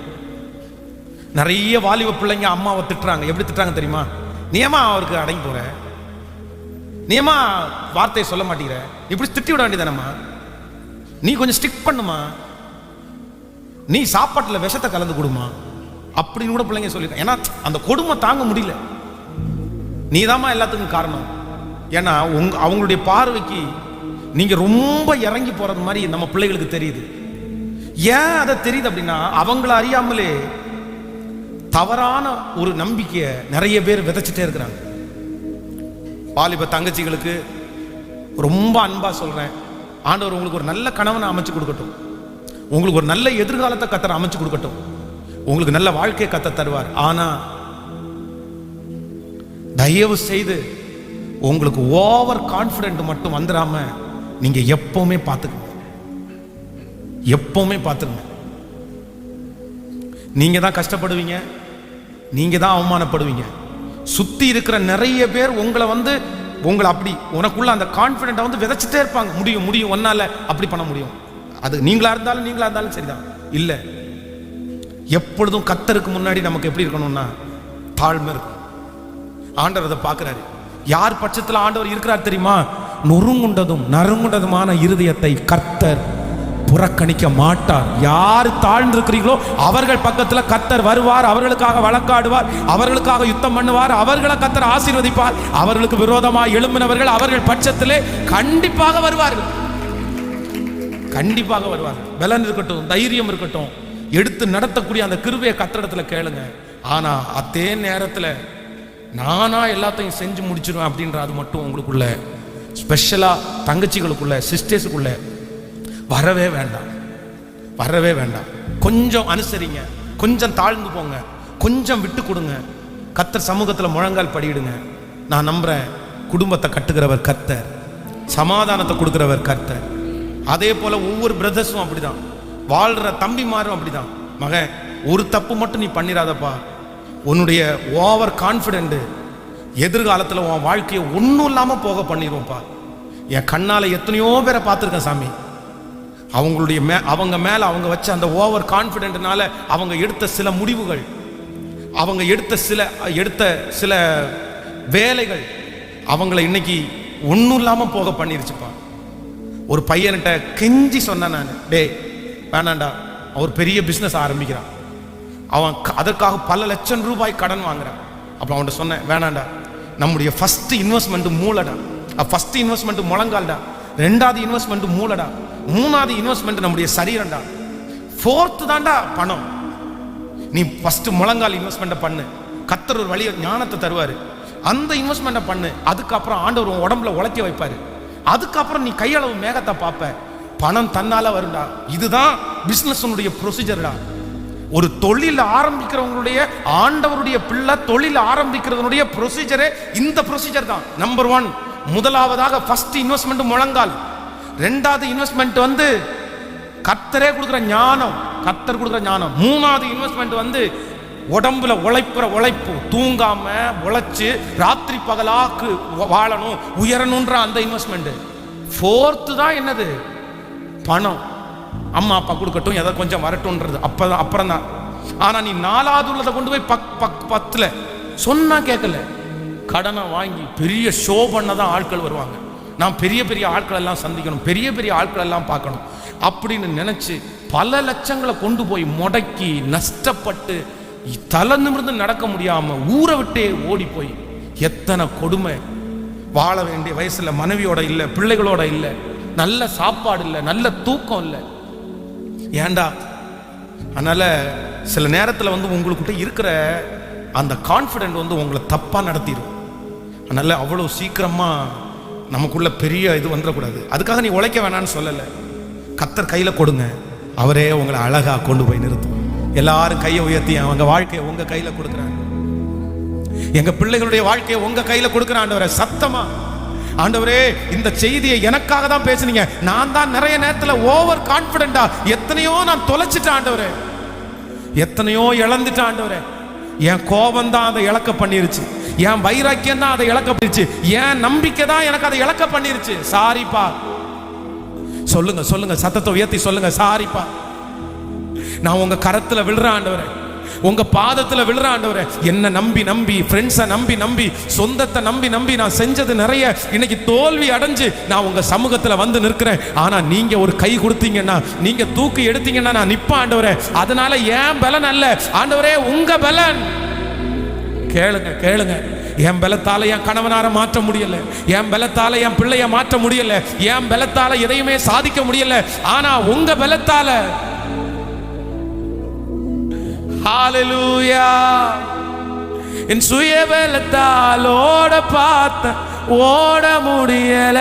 நிறைய வாலிப பிள்ளைங்க அம்மாவை திட்டுறாங்க. எப்படி திட்டுறாங்க தெரியுமா? நீமா அவருக்கு அடங்கி போற, நீமா வார்த்தையை சொல்ல மாட்டேங்கிற, இப்படி திட்டி விட வேண்டியதானம்மா, நீ கொஞ்சம் ஸ்டிக் பண்ணுமா, நீ சாப்பாட்டுல விஷத்தை கலந்து கொடுமா அப்படின்னு கூட பிள்ளைங்க சொல்லிருக்காங்க. ஏன்னா அந்த கொடுமை தாங்க முடியல. நீதாம்மா எல்லாத்துக்கும் காரணம். ஏன்னா அவங்களுடைய பார்வைக்கு நீங்க ரொம்ப இறங்கி போறது மாதிரி நம்ம பிள்ளைகளுக்கு தெரியுது. ஏன் அதை தெரியுது அப்படின்னா அவங்கள அறியாமலே தவறான ஒரு நம்பிக்கையை நிறைய பேர் விதைச்சிட்டே இருக்கிறாங்க. வாலிப தங்கச்சிகளுக்கு ரொம்ப அன்பா சொல்றேன், ஆண்டவர் உங்களுக்கு ஒரு நல்ல கணவனை அமைச்சு கொடுக்கட்டும், உங்களுக்கு ஒரு நல்ல எதிர்காலத்தை கத்தர் அமைச்சு கொடுக்கட்டும், உங்களுக்கு நல்ல வாழ்க்கையை கத்த தருவார். ஆனா தயவு செய்து உங்களுக்கு ஓவர் கான்பிடென்ட் மட்டும் வந்துடாம நீங்க எப்பவுமே பார்த்துக்கங்க, எப்பவுமே பார்த்துக்கங்க. நீங்க தான் கஷ்டப்படுவீங்க, நீங்க தான் அவமானப்படுவீங்க. சுத்தி இருக்கிற நிறைய பேர் உங்களை அப்படி உனக்குள்ள அந்த கான்பிடென்ட் வந்து விதைச்சிட்டே இருப்பாங்க. முடியும் முடியும், ஒன்னால அப்படி பண்ண முடியும். அது நீங்களா இருந்தாலும் சரிதான். இல்ல, எப்பொழுதும் கர்த்தருக்கு முன்னாடி நமக்கு எப்படி இருக்கணும்னா தாழ்மை இருக்கும். ஆண்டவர் அதை பார்க்கிறாரு. யார் பட்சத்தில் ஆண்டவர் இருக்கிறார் தெரியுமா? நறுங்குண்டதுமான இருதயத்தை கர்த்தர் புறக்கணிக்க மாட்டார். யார் தாழ்ந்திருக்கிறீங்களோ அவர்கள் பக்கத்தில் கர்த்தர் வருவார், அவர்களுக்காக வழக்காடுவார், அவர்களுக்காக யுத்தம் பண்ணுவார், அவர்களை கர்த்தர் ஆசீர்வதிப்பார். அவர்களுக்கு விரோதமாக எழும்பினவர்கள் அவர்கள் பட்சத்திலே கண்டிப்பாக வருவார்கள், கண்டிப்பாக வருவார்கள். பலன் இருக்கட்டும், தைரியம் இருக்கட்டும், எடுத்து நடத்தக்கூடிய அந்த கிருபையை கர்த்தரிடத்துல கேளுங்க. ஆனா அதே நேரத்தில் நானா எல்லாத்தையும் செஞ்சு முடிச்சிருவேன் அப்படின்ற அது மட்டும் உங்களுக்குள்ள, ஸ்பெஷலா தங்கச்சிகளுக்குள்ள, சிஸ்டர்ஸுக்குள்ள வரவே வேண்டாம், வரவே வேண்டாம். கொஞ்சம் அனுசரிங்க, கொஞ்சம் தாழ்ந்து போங்க, கொஞ்சம் விட்டு கொடுங்க, கர்த்தர் சமூகத்தில் முழங்கால் படியிடுங்க. நான் நம்புறேன், குடும்பத்தை கட்டுகிறவர் கர்த்தர், சமாதானத்தை கொடுக்கிறவர் கர்த்தர். அதே போல ஒவ்வொரு பிரதர்ஸும் அப்படிதான், வாழ்ற தம்பிமாரும் அப்படிதான். மகன், ஒரு தப்பு மட்டும் நீ பண்ணிடாதப்பா. உன்னுடைய ஓவர் கான்ஃபிடென்ட் எதிர்காலத்தில் உன் வாழ்க்கையை ஒன்றும் இல்லாமல் போக பண்ணிடுவோம்ப்பா. என் கண்ணால் எத்தனையோ பேரை பார்த்துருக்கேன் சாமி. அவங்க மேலே அவங்க வச்ச அந்த ஓவர் கான்ஃபிடென்ட்னால அவங்க எடுத்த சில முடிவுகள், அவங்க எடுத்த சில வேலைகள் அவங்கள இன்னைக்கு ஒன்றும் இல்லாமல் போக பண்ணிருச்சுப்பா. ஒரு பையன்கிட்ட கெஞ்சி சொன்னேன் நான், டே வேணாண்டா, அவர் பெரிய பிஸ்னஸ் ஆரம்பிக்கிறான், அவன் அதற்காக பல லட்சம் ரூபாய் கடன் வாங்குறான். அப்புறம் அவன்கிட்ட சொன்னேன், வேணாண்டா, நம்முடைய ஃபர்ஸ்ட் இன்வெஸ்ட்மெண்ட் மூலடா, ஃபர்ஸ்ட் இன்வெஸ்ட்மெண்ட் முழங்கால்டா, ரெண்டாவது இன்வெஸ்ட்மெண்ட் மூலடா, மூணாவது இன்வெஸ்ட்மெண்ட் நம்முடைய சரீரம்டா, ஃபோர்த்து தாண்டா பணம். நீ ஃபர்ஸ்ட் முழங்கால் இன்வெஸ்ட்மெண்ட் பண்ணு, கர்த்தர் ஒரு வழியை ஞானத்தை தருவாரு, அந்த இன்வெஸ்ட்மெண்ட்டை பண்ணு, அதுக்கப்புறம் ஆண்டவர் உடம்புல உழைக்க வைப்பாரு, அதுக்கப்புறம் நீ கையளவு மேகத்தை பார்ப்ப, பணம் தன்னால வரும்டா. இதுதான் பிசினஸ் ப்ரொசீஜர்டா. ஒரு தொழில் ஆரம்பிக்கிறவங்களுடைய, ஆண்டவருடைய பிள்ளை தொழில் ஆரம்பிக்கிறவனுடைய ப்ரொசீஜரே இந்த ப்ரொசீஜர் தான். நம்பர் 1, முதலாவதாக ஃபர்ஸ்ட் இன்வெஸ்ட்மெண்ட் முழங்கால், ரெண்டாவது இன்வெஸ்ட்மெண்ட் வந்து கர்த்தரே கொடுக்குற ஞானம், கர்த்தர் கொடுக்குற ஞானம், மூணாவது இன்வெஸ்ட்மெண்ட் உடம்புல உழைப்பு, தூங்காம உழைச்சு ராத்திரி பகலாக்கு வாழணும், உயரணுன்ற அந்த இன்வெஸ்ட்மெண்ட். ஃபோர்த்து தான் என்னது? பணம். அம்மா அப்பா கொடுக்கட்டும், எதை கொஞ்சம் வரட்டும்ன்றது அப்புறம் தான். ஆனா நீ நாலாவது உள்ளதை கொண்டு போய் 10ல் சொன்னா கேட்கல, கடனை வாங்கி பெரிய ஷோ பண்ணதான் ஆட்கள் வருவாங்க. நான் பெரிய பெரிய ஆட்கள் எல்லாம் சந்திக்கணும், பெரிய பெரிய ஆட்கள் எல்லாம் பார்க்கணும் அப்படின்னு நினைச்சு பல லட்சங்களை கொண்டு போய் முடக்கி நஷ்டப்பட்டு தலை நிமிர்ந்து நடக்க முடியாம ஊரை விட்டே ஓடி போய், எத்தனை கொடுமை. வாழ வேண்டிய வயசுல மனைவியோட இல்லை, பிள்ளைகளோட இல்லை, நல்ல சாப்பாடு இல்லை, நல்ல தூக்கம் இல்லை. ஏண்டா? அதனால சில நேரத்தில் வந்து உங்களுக்கிட்ட இருக்கிற அந்த கான்ஃபிடென்ட் வந்து உங்களை தப்பா நடத்திடும். அதனால அவ்வளோ சீக்கிரமா நமக்குள்ள பெரிய இது வந்துடக்கூடாது. அதுக்காக நீ உழைக்க வேணான்னு சொல்லலை. கர்த்தர் கையில கொடுங்க, அவரே உங்களை அழகா கொண்டு போய் நிறுத்தும். எல்லாரும் கையை உயர்த்தி அவங்க வாழ்க்கையை உங்க கையில கொடுக்குறாங்க. எங்க பிள்ளைகளுடைய வாழ்க்கையை உங்க கையில கொடுக்குற ஆண்டவரே, சத்தமா ஆண்டவரே இந்த செய்தியை எனக்காக தான் பேசுனீங்க. நான் தான் நிறைய நேரத்தில் ஓவர் கான்பிடென்டா எத்தனையோ நான் தொலைச்சிட்டேன் ஆண்டவரே, எத்தனையோ இழந்துட்டேன் ஆண்டவரே. என் கோபம் தான் அதை இழக்க பண்ணிருச்சு, என் வைராக்கியம் தான் அதை இழக்க பண்ணிருச்சு, என் நம்பிக்கை தான் எனக்கு அதை இழக்க பண்ணிருச்சு. சாரிப்பா. சொல்லுங்க சொல்லுங்க, சத்தத்தை உயர்த்தி சொல்லுங்க, சாரிப்பா. நான் உங்க கரத்துல விழுறேன் ஆண்டவரே, உங்க பாதத்துல விழுற ஆண்டவரே. என்ன நம்பி நம்பி, ஃப்ரெண்ட்ஸை நம்பி நம்பி, சொந்தத்தை நம்பி நம்பி நான் செஞ்சது நிறைய. இன்னைக்கு தோல்வி அடைஞ்சு நான் உங்க சமூகத்துல வந்து நிற்கிறேன். ஆனா நீங்க ஒரு கை கொடுத்தீங்கன்னா, நீங்க தூக்கி எடுத்தீங்கன்னா நான் நிப்பேன் ஆண்டவரே. அதனால என் பலன் அல்ல ஆண்டவரே, உங்க பலன். கேளுங்க கேளுங்க. என் பலத்தால என் கணவனார மாற்ற முடியல, என் பலத்தால என் பிள்ளைய மாற்ற முடியல, என் பலத்தால எதையுமே சாதிக்க முடியல. ஆனா உங்க பலத்தால, ஹalleluya, என் சுய பலத்தால் ஓட பார்த்த ஓட முடியல,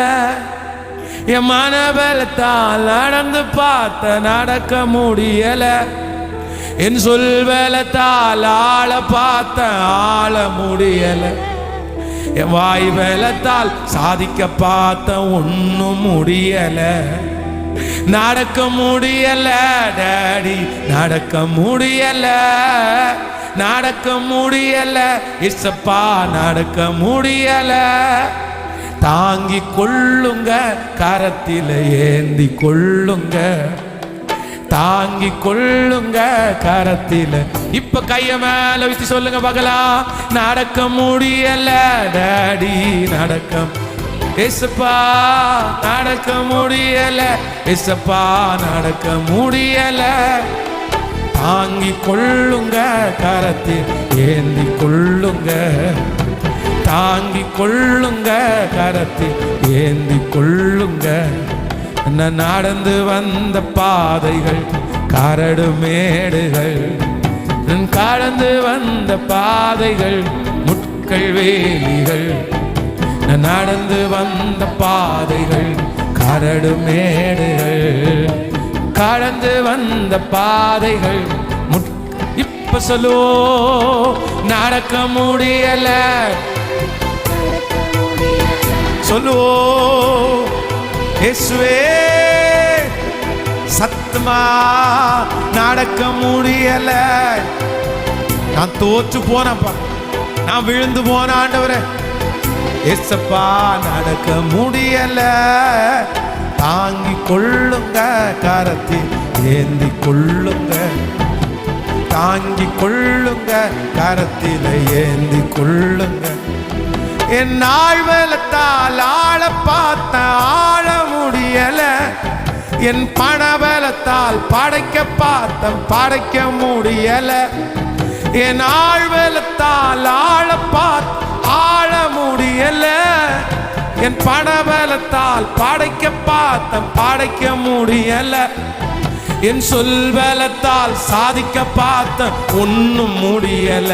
என் மன பலத்தால் நடந்து பார்த்த நடக்க முடியல, என் சொல் பலத்தால் ஆள பார்த்த ஆள முடியல, என் வாய் பலத்தால் சாதிக்க பார்த்த ஒன்னும் முடியல. நடக்க முடியல டாடி, நடக்க முடியல, நடக்க முடியல இசப்பா, நடக்க முடியல. தாங்கி கொள்ளுங்க, கரத்தில ஏந்தி கொள்ளுங்க, தாங்கி கொள்ளுங்க கரத்தில. இப்ப கைய மேல வச்சு சொல்லுங்க பார்க்கலாம். நடக்க முடியல டாடி, நடக்க ஏசப்பா, நடக்க முடியல ஏசப்பா, நடக்க முடியல. தாங்கி கொள்ளுங்க, கரத்தில் ஏந்தி கொள்ளுங்க, தாங்கி கொள்ளுங்க, கரத்தில் ஏந்தி கொள்ளுங்க. நடந்து வந்த பாதைகள் கரடு மேடுகள், கடந்து வந்த பாதைகள் முட்கள் வேலிகள், நடந்து வந்த பாதைகள் கரடு மேடுகள், கடந்து வந்த பாதைகள் இப்ப சொல்லோ. நடக்க முடியல சொல்லுவோ இயேசுவே, சத்தமா நடக்க முடியல. நான் தோற்று போனப்பா, நான் விழுந்து போன ஆண்டவரே, ஏசப்பா நடக்க முடியல. தாங்கி கொள்ளுங்க, கரத்தில் ஏந்தி கொள்ளுங்க, தாங்கி கொள்ளுங்க, கரத்தில் ஏந்தி கொள்ளுங்க. என் ஆழ்வலத்தால் ஆழ பார்த்த ஆழ முடியல, என் பணபலத்தால் படைக்க பார்த்த படைக்க முடியல, என் ஆழ்வலத்தால் ஆழ பார்த்த ஆழ முடியல, என் பணபலத்தால் படைக்க பார்த்த படைக்க முடியல, என் சொல் பலத்தால் சாதிக்க பார்த்த ஒன்னும் முடியல,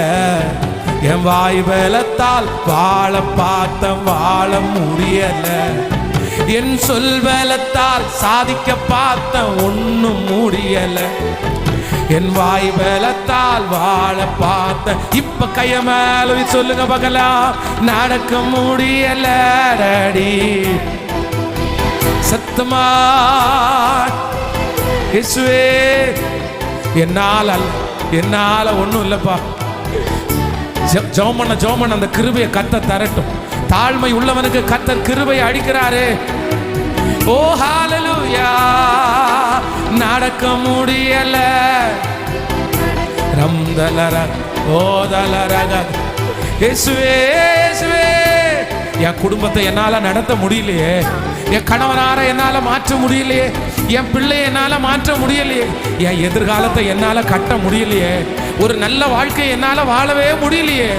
என் வாய் பலத்தால் வாழ பார்த்த வாழ முடியல, என் சொல் பலத்தால் சாதிக்க பார்த்த ஒன்னும் முடியல, என் வாய் பலத்தால் வாழ பார்த்த. இப்ப கைய மேல சொல்லுங்க பார்க்கலாம். நடக்க முடியல டாடி, சத்தமா இயேசுவே, என்னால என்னால ஒண்ணும் இல்லப்பா. ஜெபம் அந்த கிருபையை கர்த்தர் தரட்டும். தாழ்மை உள்ளவனுக்கு கர்த்தர் கிருபையை அளிக்கிறாரே. ஓ ஹalleluya, நடக்க முடியல ரம்தலர ஓதலரக. இயேசுவே இயேசுவே, என் குடும்பத்தை என்னால நடத்த முடியலையே, என் கணவனார என்னால மாற்ற முடியலையே, என் பிள்ளையை என்னால மாற்ற முடியலையே, என் எதிர்காலத்தை என்னால கட்ட முடியலையே, ஒரு நல்ல வாழ்க்கை என்னால வாழவே முடியலையே.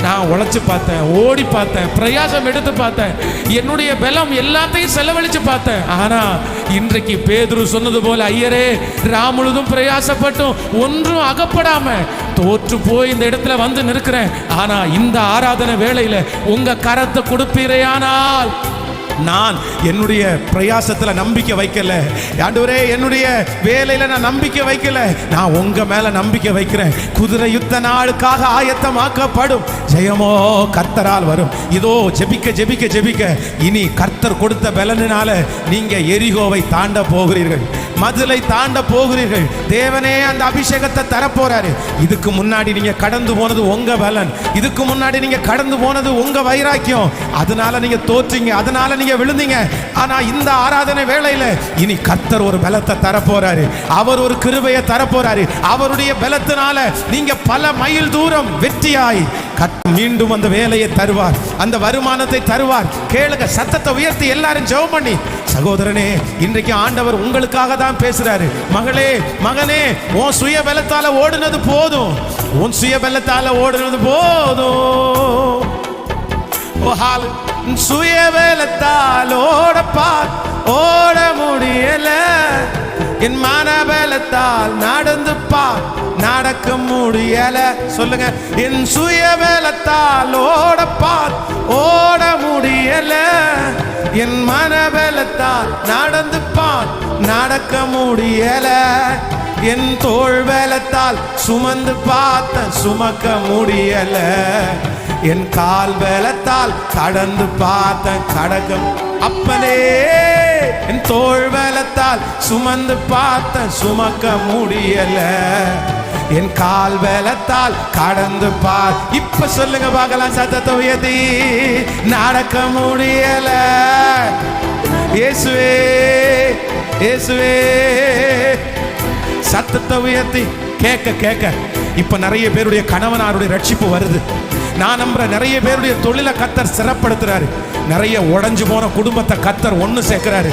நான் உழைச்சு பார்த்தேன், ஓடி பார்த்தேன், பிரயாசம் எடுத்து பார்த்தேன், என்னுடைய பலம் எல்லாத்தையும் செலவழிச்சு பார்த்தேன். ஆனா இன்றைக்கு பேதுரு சொன்னது போல, ஐயரே ராமுழுதும் பிரயாசப்பட்டும் ஒன்றும் அகப்படாம தோற்று போய் இந்த இடத்துல வந்து நிற்கிறேன். ஆனா இந்த ஆராதனை வேளையில உங்க கரத்தை கொடுப்பீரையானால், நான் என்னுடைய பிரயாசத்துல நம்பிக்கை வைக்கல ஆண்டவரே, என்னுடைய வேலையில நான் நம்பிக்கை வைக்கல, நான் உங்க மேல நம்பிக்கை வைக்கிறேன். குதிரை யுத்த நாளுக்காக ஆயத்தமாக்கப்படும், ஜெயமோ கர்த்தரால் வரும். இதோ ஜெபிக்க ஜெபிக்க ஜெபிக்க இனி கர்த்தர் கொடுத்த பலனினால நீங்க எரிகோவை தாண்ட போகிறீர்கள், மதுளை தாண்ட போகிறீர்கள். தேவனே அந்த அபிஷேகத்தை தரப்போறாரு. இதுக்கு முன்னாடி நீங்க கடந்து போனது உங்க பலன், இதுக்கு முன்னாடி நீங்க கடந்து போனது உங்க வைராக்கியம், அதனால நீங்க தோற்றீங்க, அதனால நீங்க விழுந்தீங்க. ஆனா இந்த ஆராதனை வேளையில இனி கர்த்தர் ஒரு பலத்தை தரப்போறாரு, அவர் ஒரு கிருபையை தரப்போறாரு. அவருடைய பலத்தினால நீங்க பல மைல் தூரம் வெற்றியாய் மீண்டும் அந்த வேலையை தருவார், அந்த வருமானத்தை தருவார். கேளுங்க, சத்தத்தை உயர்த்தி எல்லாரும் ஜெபம் பண்ணி. சகோதரனே, இன்றைக்கு ஆண்டவர் உங்களுக்காக தான் பேசுறாரு. மகளே மகனே, உன் சுய பலத்தால ஓடுனது போதும், உன் சுய பலத்தால ஓடுனது போதும். சுய பலத்தால் ஓட முடியல, என் மனபலத்தால் நடந்து நடக்க முடியல. சொல்லுங்க, என் சுய பலத்தால் ஓட முடியல, என் மனபலத்தால் நடந்து நடக்க முடியல, என் தோள் பலத்தால் சுமந்து சுமக்க முடியல, என் கால் பலத்தால் கடந்து கடக்க. அப்பனே, என் தோள் பலத்தால் சுமந்து சுமக்க முடியல, என் கால் பலத்தால் கடந்து இப்ப சொல்லுங்க பார்க்கலாம், சத்தத்தை உயர்த்தி. நடக்க முடியல, இயேசுவே இயேசுவே. சத்தத்தை உயர்த்தி கேட்க கேட்க இப்ப நிறைய பேருடைய கணவனாருடைய ரட்சிப்பு வருது. நான் நம்புறேன், நிறைய பேருடைய தொழிலை கர்த்தர் சிறப்படுத்துறாரு, நிறைய உடைஞ்சு போன குடும்பத்தை கர்த்தர் ஒண்ணு சேர்க்கிறாரு.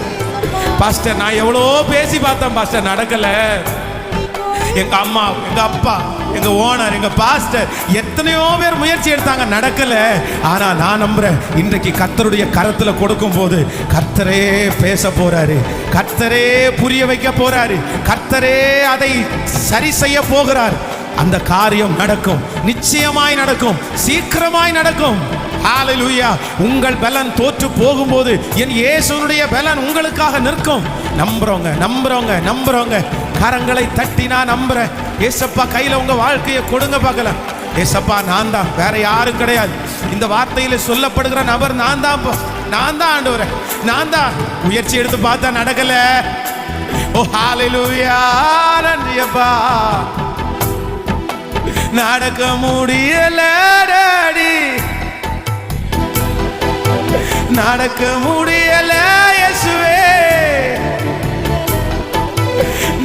பாஸ்டர், நான் எவ்வளோ பேசி பார்த்தேன் பாஸ்டர், நடக்கல. எங்க அம்மா, எங்க அப்பா, எங்க ஓனர், எங்க பாஸ்டர் எத்தனையோ பேர் முயற்சி எடுத்தாங்க, நடக்கல. ஆனா நான் நம்புறேன், இன்றைக்கு கர்த்தருடைய கரத்துல கொடுக்கும் போது கர்த்தரே பேச போறாரு, கர்த்தரே புரிய வைக்க போறாரு, கர்த்தரே அதை சரி செய்ய போகிறார். அந்த காரியம் நடக்கும், நிச்சயமாய் நடக்கும், சீக்கிரமாய் நடக்கும். ஹalleluya. உங்கள் பலன் தோற்று போகும்போது என் இயேசுவுடைய பலன் உங்களுக்காக நிற்கும். நம்புறவங்க நம்புறவங்க நம்புறவங்க கரங்களை தட்டி நான் நம்புறேன். ஏசப்பா கையில உங்க வாழ்க்கையை கொடுங்க பார்க்கலாம். ஏசப்பா, நான் தான், வேற யாரும் கிடையாது. இந்த வார்த்தையில சொல்லப்படுகிற நபர் நான் தான், நான் தான் ஆண்டவரே, நான் தான். முயற்சி எடுத்து பார்த்தா நடக்கல. ஓ ஹalleluya, நன்றியப்பா. நடக்க முடியல டாடி, நடக்க முடியல இயேசுவே,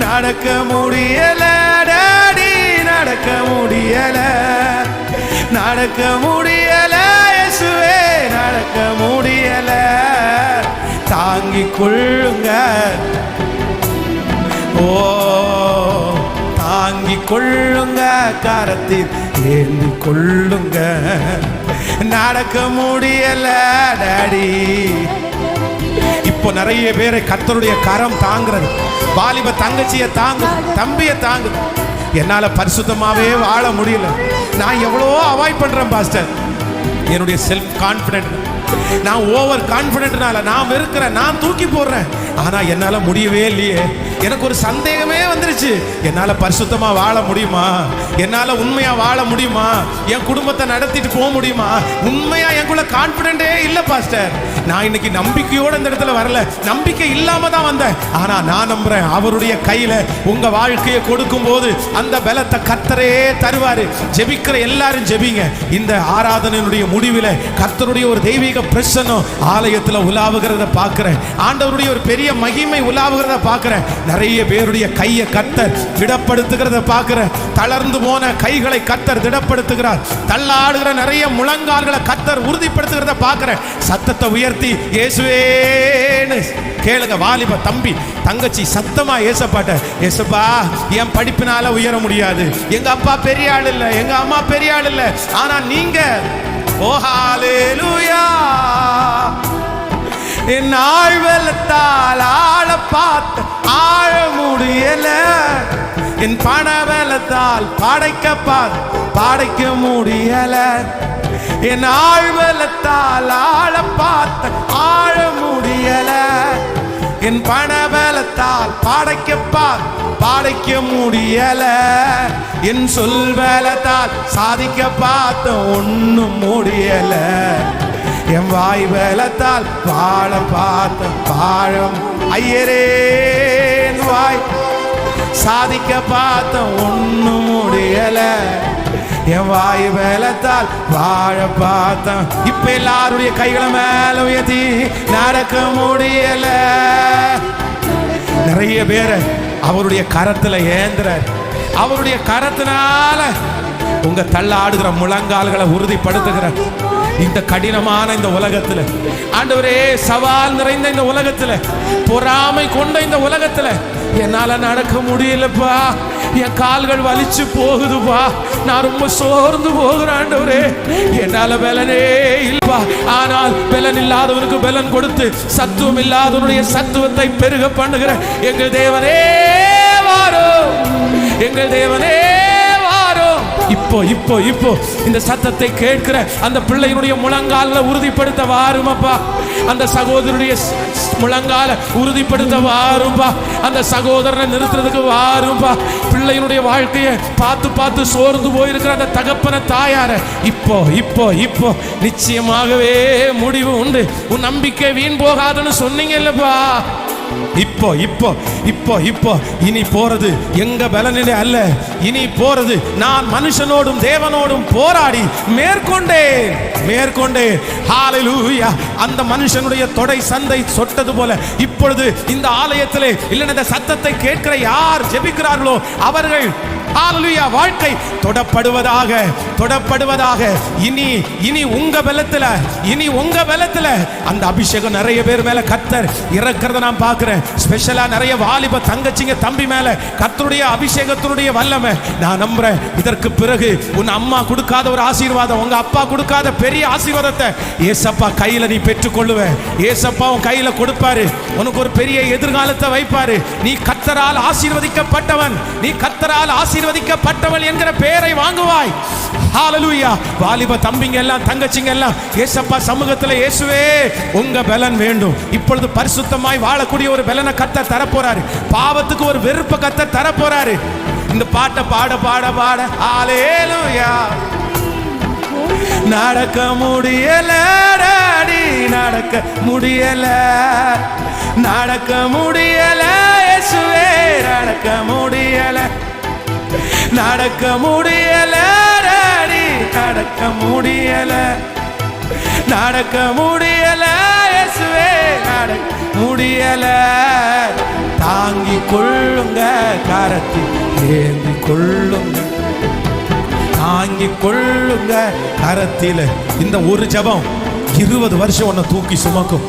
நடக்க முடியல டாடி, நடக்க முடியல, நடக்க முடியல இயேசுவே, நடக்க முடியல. தாங்கிக் கொள்ளுங்க, ஓ தாங்கிக் கொள்ளுங்க, கரத்தில் ஏந்தி கொள்ளுங்க. நடக்க முடியல டாடி. இப்போ நிறைய பேரை கர்த்தருடைய கரம் தாங்குறது, வாலிப தங்கச்சியை தாங்கு, தம்பியை தாங்கு. என்னால பரிசுத்தமாவே வாழ முடியல, நான் எவ்வளவோ அவாய்ட் பண்றேன் பாஸ்டர். என்னுடைய செல்ஃப் கான்பிடென்ட், நான் ஓவர் கான்பிடென்ட்னால நான் வெறுக்கிறேன், நான் தூக்கி போடுறேன். ஆனா என்னால முடியவே இல்லையே. எனக்கு ஒரு சந்தேகமே வந்துருச்சு, என்னால பரிசுத்தமா வாழ முடியுமா, என்னால உண்மையா வாழ முடியுமா, என் குடும்பத்தை நடத்திட்டு போக முடியுமா? உண்மையா எனக்குள்ள கான்பிடென்டே இல்ல பாஸ்டர். நான் இன்னைக்கு நம்பிக்கையோட இந்த இடத்துல வரல, நம்பிக்கை இல்லாம தான் வந்தேன். ஆனா நான் நம்புறேன், அவருடைய கையில உங்க வாழ்க்கையை கொடுக்கும் போது அந்த பலத்தை கர்த்தரே தருவாரு. ஜெபிக்கிற எல்லாரும் ஜெபிங்க. இந்த ஆராதனையினுடைய முடிவில் கர்த்தருடைய ஒரு தெய்வீக பிரசன்னம் ஆலயத்தில் உலாவுகிறத பார்க்கிறேன். ஆண்டவருடைய ஒரு பெரிய பெரிய மகிமை உலாவுகிறத பார்க்கிறேன். நிறைய பேருடைய கையை கர்த்தர் திடப்படுத்துகிறத பார்க்கிறேன். தளர்ந்து போன கைகளை கர்த்தர் திடப்படுத்துகிறார். தள்ளாடுகிற நிறைய முழங்கால்களை கர்த்தர் உறுதிப்படுத்துகிறத பார்க்கிறேன். சத்தத்தை உயர்த்தி இயேசுவேன்னு கேளுங்க. வாலிப தம்பி தங்கச்சி சத்தமா ஏசப்பாட்ட, ஏசப்பா என் படிப்பினால உயர முடியாது, எங்க அப்பா பெரிய ஆள் இல்ல, எங்க அம்மா பெரிய ஆள் இல்ல, ஆனா நீங்க ஓ ஹல்லேலூயா. என் ஆழ்வெள்ளத்தால் ஆழ பார்த்து ஆழ முடியல, என் பணவெள்ளத்தால் படைக்க முடியல, என் ஆழ்வெள்ளத்தால் ஆழ பார்த்து ஆழ முடியல, என் பணபலத்தால் பாடைக்க முடியல, என் சொல்பலத்தால் சாதிக்க பார்த்த ஒண்ணும் முடியல, என் வாய் பலத்தால் வாழ பார்த்த பாழம் ஐயரே, என் வாய் சாதிக்க பார்த்த ஒண்ணும் முடியல, என் வாய் பலத்தால் வாழ பார்த்தேன். இப்ப எல்லாருடைய கைகளை மேல உயர்த்தி நடக்க முடியல. நிறைய பேரை அவருடைய கரத்துல ஏந்துறார். அவருடைய கரத்தினால உங்க தள்ளாடுகிற முழங்கால்களை உறுதிப்படுத்துகிறார். இந்த கடினமான இந்த உலகத்துல ஆண்டவரே, சவால் நிறைந்த இந்த உலகத்துல, பொறாமை கொண்ட இந்த உலகத்துல என்னால நடக்க முடியலப்பா, என் கால்கள் வலிச்சு போகுதுப்பா, நான் ரொம்ப சோர்ந்து போகிறேன் ஆண்டவரே, என்னால பலனே இல்லப்பா. ஆனால் பலன் இல்லாதவனுக்கு பலன் கொடுத்து சத்துவம் இல்லாதவனுடைய சத்துவத்தை பெருக பண்ணுகிற எங்கள் தேவனே வாரோ, எங்கள் தேவனே வாரோ. இப்போ இப்போ இப்போ இந்த சத்தத்தை கேட்கிற அந்த பிள்ளையினுடைய முழங்கால உறுதிப்படுத்த வாருமப்பா, அந்த சகோதரனுடைய முழங்கால உறுதிப்படுத்த வாரும்பா, அந்த சகோதரனை நிறுத்துறதுக்கு வாரும்பா. பிள்ளையினுடைய வாழ்க்கையை பார்த்து பார்த்து சோர்ந்து போயிருக்கிற அந்த தகப்பன தாயார இப்போ இப்போ இப்போ நிச்சயமாகவே முடிவு உண்டு. உன் நம்பிக்கை வீண் போகாதுன்னு சொன்னீங்க இல்லப்பா. இப்போ இப்போ இப்போ இப்போ இனி போறது எங்க பலனிலே அல்ல, இனி போறது நான் மனுஷனோடும் தேவனோடும் போராடி மேற்கொண்டேன். ஹல்லேலூயா. அந்த மனுஷனுடைய தொடை சந்தை சொட்டது போல இப்பொழுது இந்த ஆலயத்திலே இல்லைன்னா இந்த சத்தத்தை கேட்கிற யார் ஜெபிக்கிறார்களோ அவர்கள் ஹல்லேலூயா வாழ்க்கை தொடப்படுவதாக. இனி உங்க பலத்துல அந்த அபிஷேகம் நிறைய பேர் மேல கர்த்தர் இறக்கிறத நான் பார்க்கிறேன். ஸ்பெஷலா நிறைய வாலிப தங்கச்சிங்க தம்பி மேல கர்த்தருடைய அபிஷேகத்தினுடைய வல்லமை நான் நம்புறேன். இதற்கு பிறகு உன் அம்மா கொடுக்காத ஒரு ஆசீர்வாதம், உங்க அப்பா கொடுக்காத பெரிய ஆசீர்வாதத்தை ஏசப்பா கையில நீ பெற்றுக்கொள்ளுவ. ஏசப்பா உன் கையில கொடுப்பாரு, உனக்கு ஒரு பெரிய எதிர்காலத்தை வைப்பாரு. நீ கர்த்தரால் ஆசீர்வதிக்கப்பட்டவன், நீ கர்த்தரால் ஆசீர்வதிக்கப்பட்டவள் என்கிற பெயரை வாங்குவாய். ஹல்லேலூயா. வாலிப தம்பிங்க எல்லாம் தங்கச்சிங்க எல்லாம் ஏசப்பா சமூகத்தில் இயேசுவே உங்க பலன் வேண்டும். இப்பொழுது பரிசுத்தமாய் வாழக்கூடிய ஒரு பலனை கர்த்தர் தரப்போறாரு. பாவத்துக்கு ஒரு வெறுப்பை கர்த்தர் தரப்போறாரு. இந்த பாட்டை பாட பாட பாட ஹல்லேலூயா. நடக்க முடியல டாடி, நடக்க முடியல, நடக்க முடியல இயேசுவே, நடக்க முடியல, நடக்க முடியல டாடி, நடக்க முடியல, நடக்க முடியல இயேசுவே, நடக்க முடியல. தாங்கி கொள்ளுங்க, கரத்தில் ஏந்தி கொள்ளுங்க, தாங்கி கொள்ளுங்க கரத்தில. இந்த ஒரு ஜெபம் 20 வருஷம் உன்னை தூக்கி சுமக்கும்.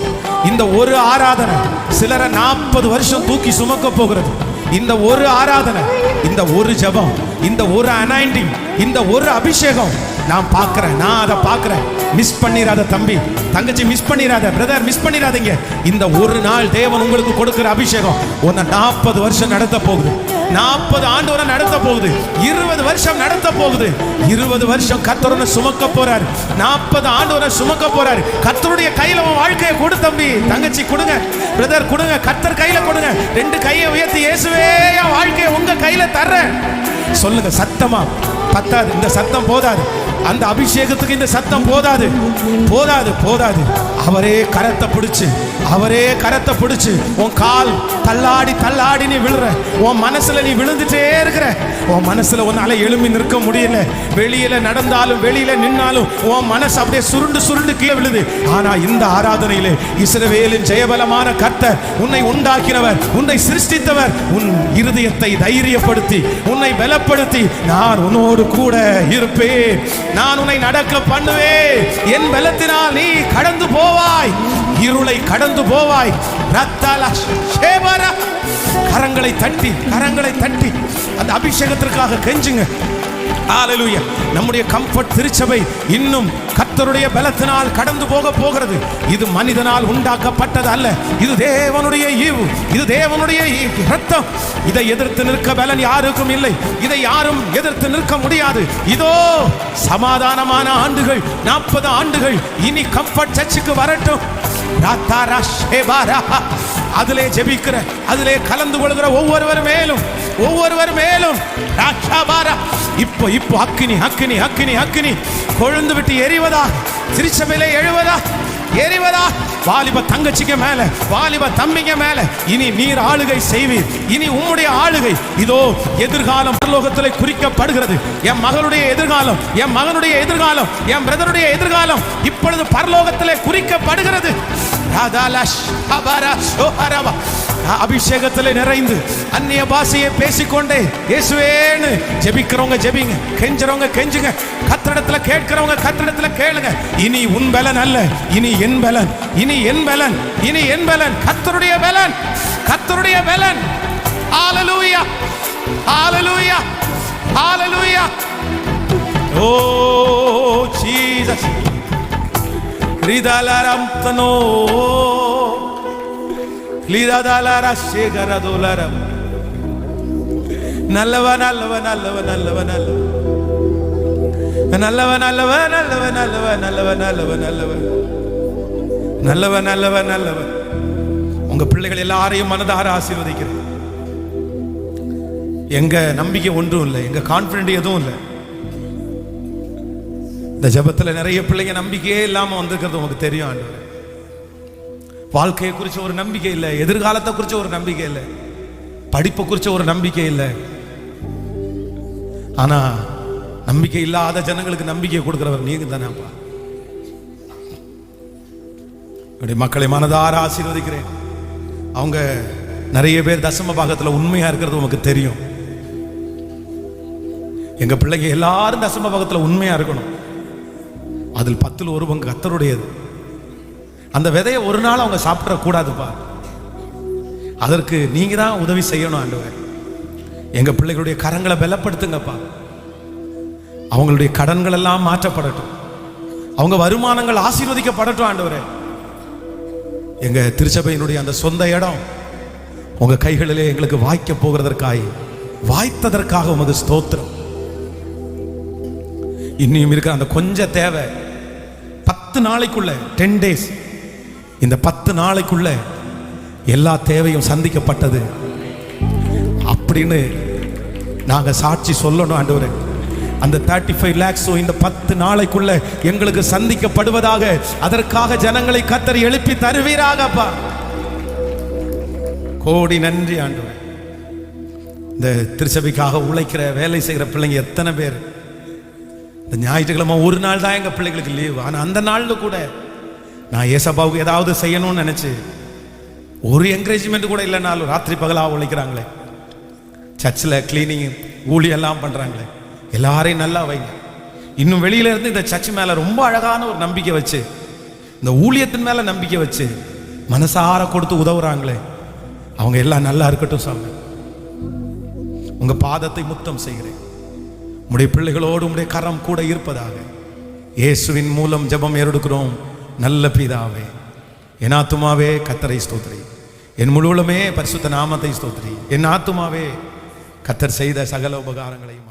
இந்த ஒரு ஆராதனை சிலரை 40 வருஷம் தூக்கி சுமக்க போகிறது. இந்த ஒரு ஆராதனை, இந்த ஒரு ஜெபம், இந்த ஒரு அனாயிண்டிங், இந்த ஒரு அபிஷேகம் நான் பார்க்கிறேன், நான் அதை பார்க்கிறேன். மிஸ் பண்ணிராத தம்பி தங்கச்சி, மிஸ் பண்ணிராத பிரதர், மிஸ் பண்ணிராதீங்க. இந்த ஒரு நாள் தேவன் உங்களுக்கு கொடுக்கிற அபிஷேகம் உன்னை 40 வருஷம் நடத்த போகுது, 40 ஆண்டு வரை நடத்த போகுது, 20 வருஷம் நடத்த போகுது. 20 வருஷம் கர்த்தருடைய சுமக்க போறாரு, 40 ஆண்டு வரை சுமக்க போறாரு. கர்த்தருடைய கையில உன் வாழ்க்கையை கொடு தம்பி தங்கச்சி, கொடுங்க பிரதர், கொடுங்க கர்த்தர் கையில கொடுங்க. 2 கையை உயர்த்தி இயேசுவே என் வாழ்க்கையை உங்க கையில தர்றேன் சொல்லுங்க சத்தமா. பத்தாது, இந்த சத்தம் போதாது, அந்த அபிஷேகத்துக்கு இந்த சத்தம் போதாது, போதாது, போதாது. அவரே கரத்தை பிடிச்சு, அவரே கரத்தை பிடிச்சு உன் கால் தள்ளாடி தள்ளாடி நீ விழுற, உன் மனசுல நீ விழுந்துட்டே இருக்கிற, உன் மனசுல உன்னால எழும்பி நிற்க முடியல, வெளியில நடந்தாலும் வெளியில நின்னாலும் உன் மனசு அப்படியே சுருண்டு சுருண்டு கீழே விழுது. ஆனா இந்த ஆராதனையிலே இஸ்ரவேலின் ஜெயபலமான கர்த்தர், உன்னை உண்டாக்கினவர், உன்னை சிருஷ்டித்தவர், உன் இருதயத்தை தைரியப்படுத்தி உன்னை பலப்படுத்தி, நான் உன்னோடு கூட இருப்பேன், நான் உன்னை நடக்க பண்ணுவேன், என் பலத்தினால் நீ கடந்து போவாய், இருளை கடந்து போவாய். கரங்களை தட்டி, கரங்களை தட்டி அந்த அபிஷேகத்திற்காக கெஞ்சுங்க. ஹalleluya. நம்முடைய கம்ஃபர்ட் திருச்சபை இன்னும் கர்த்தருடைய பலத்தினால் கடந்து போகிறது. இது மனிதனால் உண்டாக்கப்பட்டது அல்ல, இது தேவனுடைய ஈவு, இது தேவனுடைய இரத்தம். இதை எதிர்த்து நிற்க பலன் யாருக்கும் இல்லை, இதை யாரும் எதிர்த்து நிற்க முடியாது. இதோ சமாதானமான ஆண்டுகள் 40 ஆண்டுகள் இனி கம்ஃபர்ட் சர்ச்சுக்கு வரட்டும். அதிலே ஜெபிக்கிற, அதிலே கலந்து கொள்கிற ஒவ்வொருவர் மேலும் இப்போ இப்போ அக்கினி அக்கினி அக்கினி அக்கினி கொழுந்து விட்டு எரிவதா, திருச்சபையிலே எரிவதா, வாலிப தங்கச்சிக்கு மேல, வாலிப தம்பிங்க மேல இனி நீர் ஆளுகை செய்வீர். இனி உம்முடைய ஆளுகை இதோ எதிர்காலம் பரலோகத்திலே குறிக்கப்படுகிறது. என் மகளுடைய எதிர்காலம், என் மகனுடைய எதிர்காலம், என் பிரதருடைய எதிர்காலம் இப்பொழுது பரலோகத்திலே குறிக்கப்படுகிறது. அபிஷேகத்திலே நிறைந்து அந்நிய பாஷையை பேசிக்கொண்டே இயேசுவேன்னு ஜெபிக்கிறவங்க ஜெபிங்க, கெஞ்சுறவங்க கெஞ்சுங்க, கர்த்தரிடத்துல கேட்கிறவங்க கர்த்தரிடத்துல கேளுங்க. இனி உன் பலன் அல்ல, இனி என் பலன், இனி என் பலன், இனி என் பலன், கர்த்தருடைய பலன், கர்த்தருடைய பலன். ஹalleluya, ஹalleluya, ஹalleluya. ஓ ஜீசஸ் ரிதலரம் தனோ லிதலர சேகரதோலரம். நல்லவ நல்லவ நல்லவ நல்லவ நல்லவ நல்லவ நல்லவ நல்லவ நல்லவ நல்லவ நல்லவ நல்லவ நல்லவ நல்லவ நல்லவ. உங்க பிள்ளைகள் எல்லாரையும் மனதார ஆசீர்வதிக்கிறேன். எங்க நம்பிக்கை ஒன்றும் இல்லை, எங்க கான்பிடன்ட் எதுவும் இல்லை. இந்த ஜெபத்துல நிறைய பிள்ளைங்க நம்பிக்கையே இல்லாம வந்திருக்கிறது உங்களுக்கு தெரியும். ஆண்டவரே, வாழ்க்கையை குறிச்ச ஒரு நம்பிக்கை இல்லை, எதிர்காலத்தை குறிச்ச ஒரு நம்பிக்கை இல்லை, படிப்பை குறிச்ச ஒரு நம்பிக்கை இல்லை. ஆனா நம்பிக்கை இல்லாத ஜனங்களுக்கு நம்பிக்கை கொடுக்கிறவர் நீங்க தானேப்பா. மக்களை மனதார ஆசீர்வதிக்கிறேன். அவங்க நிறைய பேர் தசம பாகத்துல உண்மையா இருக்கிறது உனக்கு தெரியும். எங்க பிள்ளைங்க எல்லாரும் தசம பாகத்துல உண்மையா இருக்கணும். அதில் 10ல் 1 பங்கு கர்த்தருடையது. அந்த விதையை ஒரு நாள் அவங்க சாப்பிட கூடாதுப்பா. அதற்கு நீங்க தான் உதவி செய்யணும். ஆண்டவர், எங்க பிள்ளைகளுடைய கரங்களை பலப்படுத்துங்கப்பா. அவங்களுடைய கடன்கள் எல்லாம் மாற்றப்படட்டும், அவங்க வருமானங்கள் ஆசீர்வதிக்கப்படட்டும். ஆண்டவரே, எங்க திருச்சபையினுடைய அந்த சொந்த இடம் உங்க கைகளிலே எங்களுக்கு வாய்க்க போகிறதற்காக, வாய்த்ததற்காக உமது ஸ்தோத்திரம். இன்னும் இருக்கிற அந்த கொஞ்சம் தேவை 10 நாளைக்குள்ள, 10 days, இந்த 10 நாளைக்குள்ள எல்லா தேவையும் சந்திக்கப்பட்டது அப்படின்னு நாங்க சாட்சி சொல்லணும். ஆண்டவரே, அந்த 35 lakhs இந்த 10 நாளைக்குள்ள எங்களுக்கு சந்திக்கப்படுவதாக, அதற்காக ஜனங்களை கர்த்தர் எழுப்பி தருவீராகப்பா. கோடி நன்றி ஆண்டவரே. இந்த திருச்சபைக்காக உழைக்கிற வேலை செய்கிற பிள்ளைங்க எத்தனை பேர். இந்த ஞாயிற்றுக்கிழமை ஒரு நாள் தான் எங்க பிள்ளைகளுக்கு லீவு. ஆனா அந்த நாள்ல கூட நான் ஏசப்பாவுக்கு ஏதாவது செய்யணும்னு நினைச்சு ஒரு என்கரேஜ்மெண்ட் கூட இல்லைனாலும் ராத்திரி பகலாக உழைக்கிறாங்களே, சர்ச்சில் கிளீனிங் ஊழியெல்லாம் பண்றாங்களே, எல்லாரையும் நல்லா வைங்க. இன்னும் வெளியில இருந்து இந்த சர்ச் மேல ரொம்ப அழகான ஒரு நம்பிக்கை வச்சு, இந்த ஊழியத்தின் மேல நம்பிக்கை வச்சு மனசார கொடுத்து உதவுறாங்களே, அவங்க எல்லாம் நல்லா இருக்கட்டும் சாமி. உங்க பாதத்தை முத்தம் செய்கிறேன். உடைய பிள்ளைகளோடு உடைய கரம் கூட இருப்பதாக இயேசுவின் மூலம் ஜெபம் ஏறெடுக்கிறோம் நல்ல பிதாவே. என் ஆத்துமாவே கர்த்தரை ஸ்தோத்திரி, என் முழுவலுமே பரிசுத்த நாமத்தை ஸ்தோத்திரி. என் ஆத்துமாவே கர்த்தர் செய்த சகல உபகாரங்களையும்